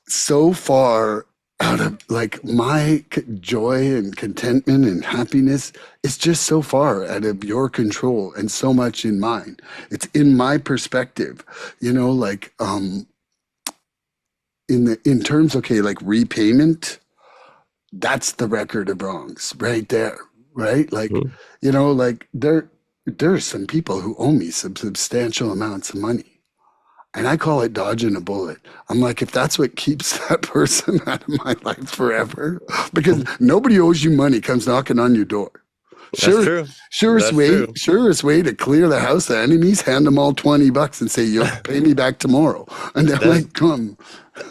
A: so far out of like my joy and contentment and happiness is just so far out of your control and so much in mine. It's in my perspective, like in terms, okay, like repayment, that's the record of wrongs right there, right? Like,
B: Mhm.
A: like there are some people who owe me some substantial amounts of money. And I call it dodging a bullet. I'm like, if that's what keeps that person out of my life forever, because nobody owes you money, comes knocking on your door.
B: That's
A: Sure,
B: true. That's true.
A: surest way to clear the house of enemies, hand them all $20 and say, you'll pay me back tomorrow. And they're
B: That's
A: like, come.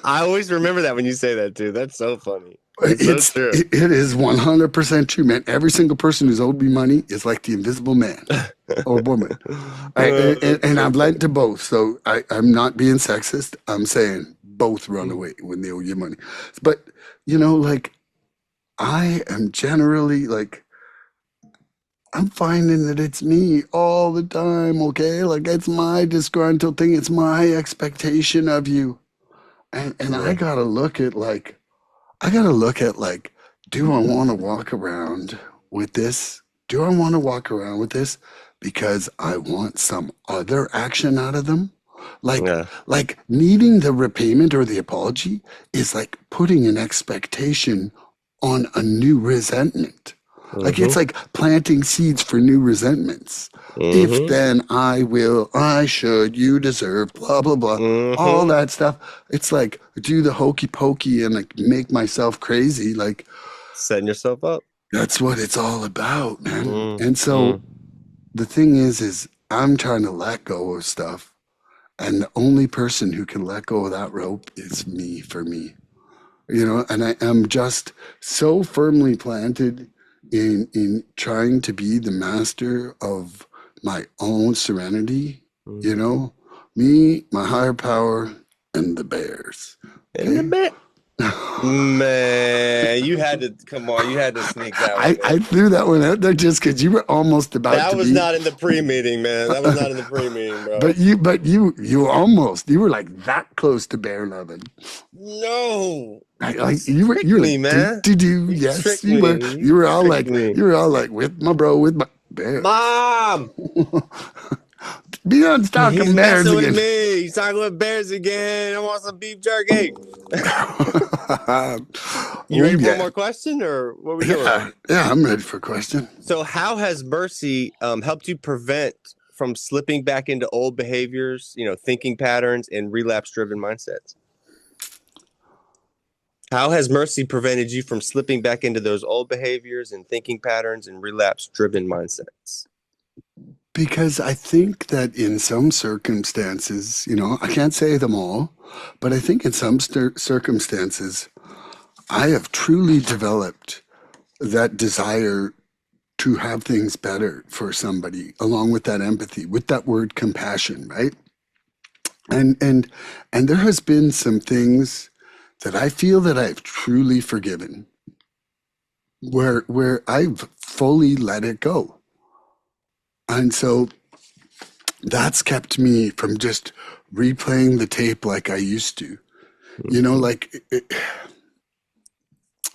B: I always remember that when you say that too. That's so funny. That's so true.
A: It is 100% true, man. Every single person who's owed me money is like the invisible man or woman.
B: That's
A: And
B: so
A: I've lent to both. So I'm not being sexist. I'm saying both run
B: funny.
A: away when they owe you money. But, like I am generally like, I'm finding that it's me all the time. Okay. Like it's my disgruntled thing. It's my expectation of you. And I
B: Yeah.
A: got to look at like, I got to look at like, do I want to walk around with this? Do I want to walk around with this because I want some other action out of them? Like,
B: Yeah.
A: like needing the repayment or the apology is like putting an expectation on a new resentment. Like it's
B: Hmm.
A: like planting seeds for new resentments. If
B: Hmm.
A: then I will, I should, you deserve, blah, blah, blah, all
B: Hmm.
A: that stuff. It's like do the hokey pokey and like make myself crazy. Like
B: Setting yourself up.
A: that's what it's all about, man.
B: Mm,
A: And so
B: mm.
A: the thing is I'm trying to let go of stuff. And the only person who can let go of that rope is me for me. And I am just so firmly planted in trying to be the master of my own serenity,
B: Mm.
A: you know, me, my higher power, and the bears.
B: In the
A: Okay.
B: bed. Man, you had to come on. You had to sneak that one
A: I
B: in.
A: threw that one out there just because you were almost about
B: That
A: to
B: was
A: be,
B: not in the pre-meeting, man. That was not in the pre-meeting, bro.
A: you were like that close to bear loving.
B: No, you
A: You
B: tricked
A: were
B: me,
A: like do
B: man.
A: do do.
B: You
A: Yes,
B: tricked me.
A: you
B: You
A: were all
B: tricked
A: like
B: me.
A: with my bro with my bears.
B: Mom,
A: Be on
B: he's
A: stalking bears
B: messing with
A: again.
B: me. He's talking with bears again. I want some beef jerky. You
A: Oh
B: ready for one
A: yeah,
B: more question, or what are we doing?
A: yeah. I'm ready for a question.
B: So, how has mercy helped you prevent from slipping back into old behaviors, thinking patterns, and relapse-driven mindsets? How has mercy prevented you from slipping back into those old behaviors and thinking patterns and relapse-driven mindsets?
A: Because I think that in some circumstances, I can't say them all, but I think in some circumstances, I have truly developed that desire to have things better for somebody, along with that empathy, with that word compassion, right? And there has been some things that I feel that I've truly forgiven, where I've fully let it go. And so that's kept me from just replaying the tape like I used to.
B: Mhm.
A: Like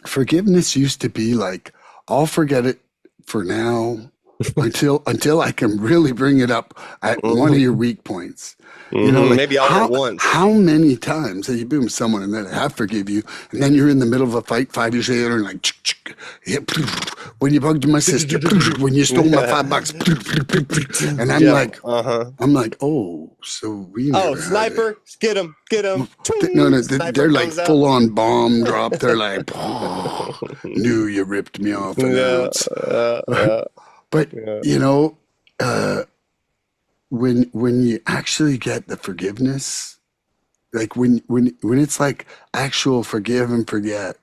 A: forgiveness used to be like, I'll forget it for now. until I can really bring it up at one of your weak points. Like
B: Maybe all at once.
A: how many times have you been with someone and then I have forgive you, and then you're in the middle of a fight 5 years later and like, yeah, when you bugged my sister, when you stole my $5, and I'm like, oh, so we
B: Oh,
A: never had it.
B: sniper, get him, get him.
A: No, no,
B: Sniper
A: they're like
B: comes out.
A: full on bomb drop. They're like, oh, knew you ripped me off an
B: Yeah,
A: ounce.
B: yeah,
A: But
B: yeah.
A: you know, when you actually get the forgiveness, like when it's like actual forgive and forget,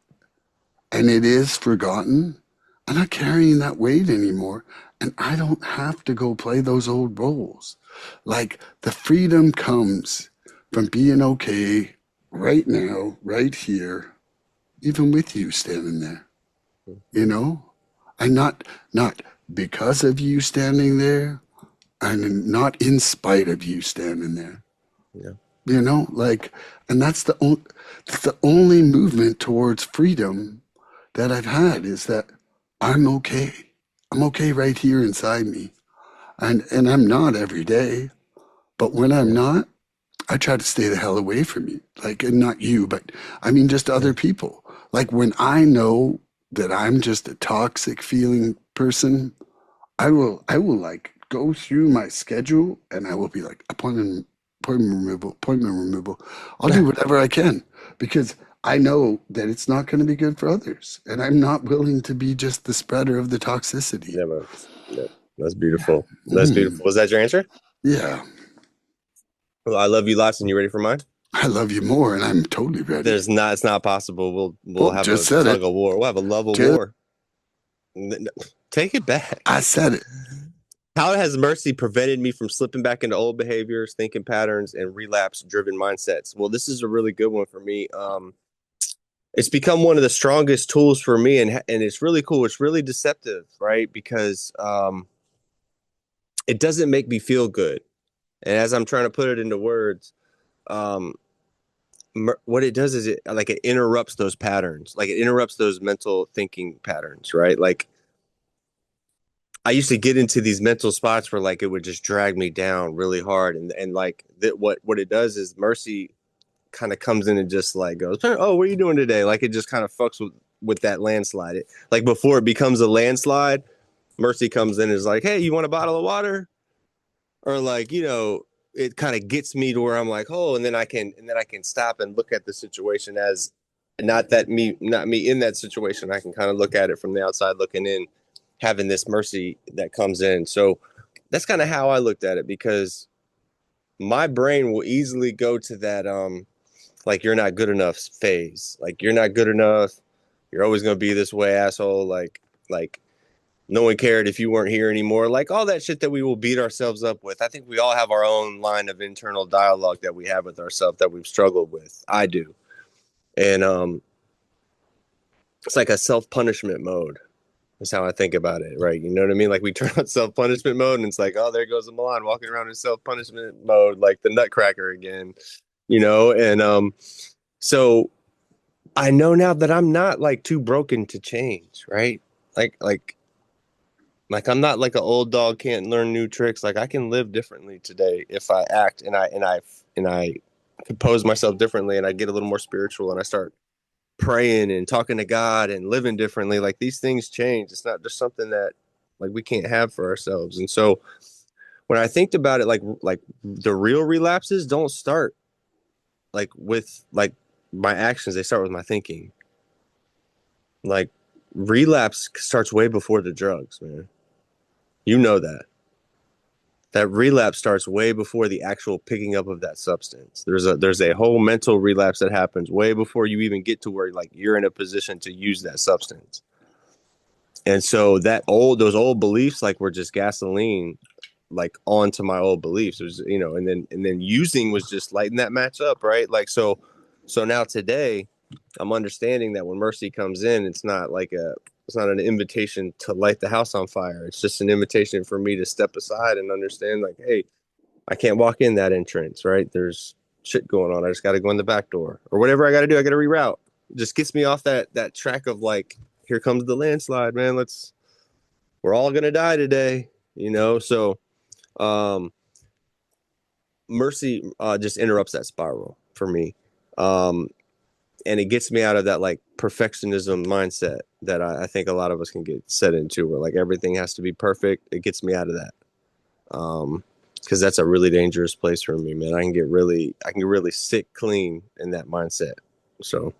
A: and it is forgotten, I'm not carrying that weight anymore, and I don't have to go play those old roles. Like the freedom comes from being okay right now, right here, even with you standing there. You know, and not because of you standing there, and not in spite of you standing there.
B: Yeah.
A: Like, and that's the only movement towards freedom that I've had, is that I'm okay. I'm okay right here inside me. And I'm not every day, but when I'm
B: Yeah.
A: not, I try to stay the hell away from you. Like, and not you, but I mean just
B: Yeah.
A: other people. Like when I know that I'm just a toxic feeling person, I will like go through my schedule and I will be like appointment removal. I'll do whatever I can because I know that it's not going to be good for others, and I'm not willing to be just the spreader of the toxicity.
B: Yeah, man. Yeah. That's beautiful. That's
A: Mm,
B: beautiful. Was that your answer?
A: yeah,
B: Well, I love you lots, and you ready for mine?
A: I love you more, and I'm totally ready.
B: There's not. It's not possible. We'll
A: Well,
B: have
A: just
B: a
A: said
B: tug
A: it.
B: of war. We'll have a love of
A: Just
B: war. Take it
A: I
B: back.
A: said it.
B: How has mercy prevented me from slipping back into old behaviors, thinking patterns, and relapse-driven mindsets? Well, this is a really good one for me. It's become one of the strongest tools for me, and it's really cool. It's really deceptive, right? Because it doesn't make me feel good. And as I'm trying to put it into words, um, what it does is it interrupts those patterns, like it interrupts those mental thinking patterns, right? Like I used to get into these mental spots where like it would just drag me down really hard, and like that what it does is mercy kind of comes in and just like goes, oh, what are you doing today? Like it just kind of fucks with that landslide. Like before it becomes a landslide, mercy comes in and is like, hey, you want a bottle of water? Or like, it kind of gets me to where I'm like, oh, and then I can stop and look at the situation as not me in that situation. I can kind of look at it from the outside looking in, having this mercy that comes in. So that's kind of how I looked at it, because my brain will easily go to that like you're not good enough phase. Like you're not good enough. You're always gonna be this way, asshole. Like no one cared if you weren't here anymore. Like all that shit that we will beat ourselves up with. I think we all have our own line of internal dialogue that we have with ourselves that we've struggled with. I do. And it's like a self-punishment mode. That's how I think about it, right? You know what I mean? Like we turn on self-punishment mode and it's like, oh, there goes the Milan walking around in self-punishment mode, like the nutcracker again, and so I know now that I'm not like too broken to change, right? Like like like I'm not like an old dog can't learn new tricks. Like I can live differently today if I act and I compose myself differently, and I get a little more spiritual and I start praying and talking to God and living differently. Like these things change. It's not just something that like we can't have for ourselves. And so when I think about it, like the real relapses don't start like with like my actions, they start with my thinking. Like relapse starts way before the drugs, man. You know that relapse starts way before the actual picking up of that substance. There's a whole mental relapse that happens way before you even get to where like you're in a position to use that substance. And so those old beliefs like were just gasoline like onto my old beliefs. It was, and then using was just lighting that match up, right? Like so now today I'm understanding that when mercy comes in, it's not an invitation to light the house on fire. It's just an invitation for me to step aside and understand like, hey, I can't walk in that entrance, right? There's shit going on. I just got to go in the back door or whatever I got to do. I got to reroute. It just gets me off that track of like, here comes the landslide, man. We're we're all going to die today, you know? So, mercy just interrupts that spiral for me. And it gets me out of that like perfectionism mindset that I think a lot of us can get set into, where like everything has to be perfect. It gets me out of that. Because that's a really dangerous place for me, man. I can get really sick clean in that mindset. So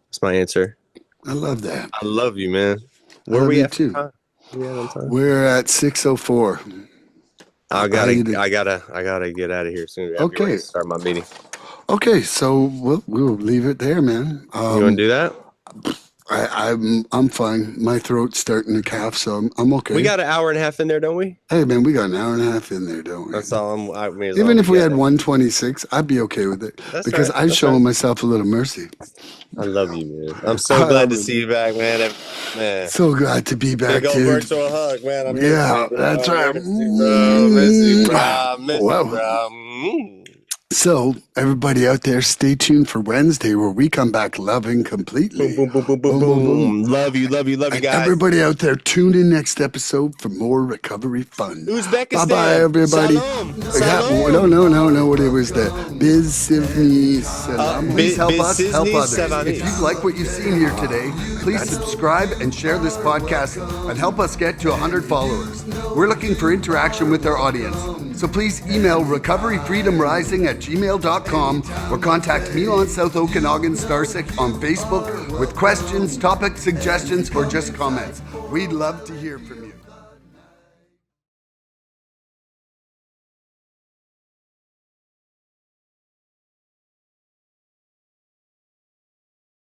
B: that's my answer.
A: I love that.
B: I love you, man.
A: Where are we at
B: too? Time? On time?
A: We're at 6:04.
B: I gotta get out of here soon.
A: Okay.
B: Start my meeting.
A: Okay, so we'll leave it there, man.
B: You want to do that?
A: I'm fine. My throat's starting to cough, so I'm okay.
B: We got an hour and a half in there, don't we?
A: Hey, man, we got an hour and a half in there, don't we?
B: That's all.
A: Even if we had 126, I'd be okay with it.
B: That's
A: because
B: right.
A: I'm showing myself a little mercy.
B: I love you, man. I'm so glad to see you back, man.
A: So glad to be back,
B: big
A: dude.
B: old virtual hug, man.
A: That's right.
B: Miss you, bro.
A: So, everybody out there, stay tuned for Wednesday, where we come back loving completely.
B: Boom, boom, boom, boom, boom, boom. Love you, guys.
A: Everybody out there, tune in next episode for more recovery fun.
B: Uzbekistan.
A: Bye-bye, everybody.
B: Salam.
A: No. What it was the Biz Sivni Salam. Please help us help others. If you like what you've seen here today, please subscribe and share this podcast and help us get to 100 followers. We're looking for interaction with our audience. So please email recoveryfreedomrising@gmail.com or contact Milan South Okanagan Starcic on Facebook with questions, topic suggestions, or just comments. We'd love to hear from you.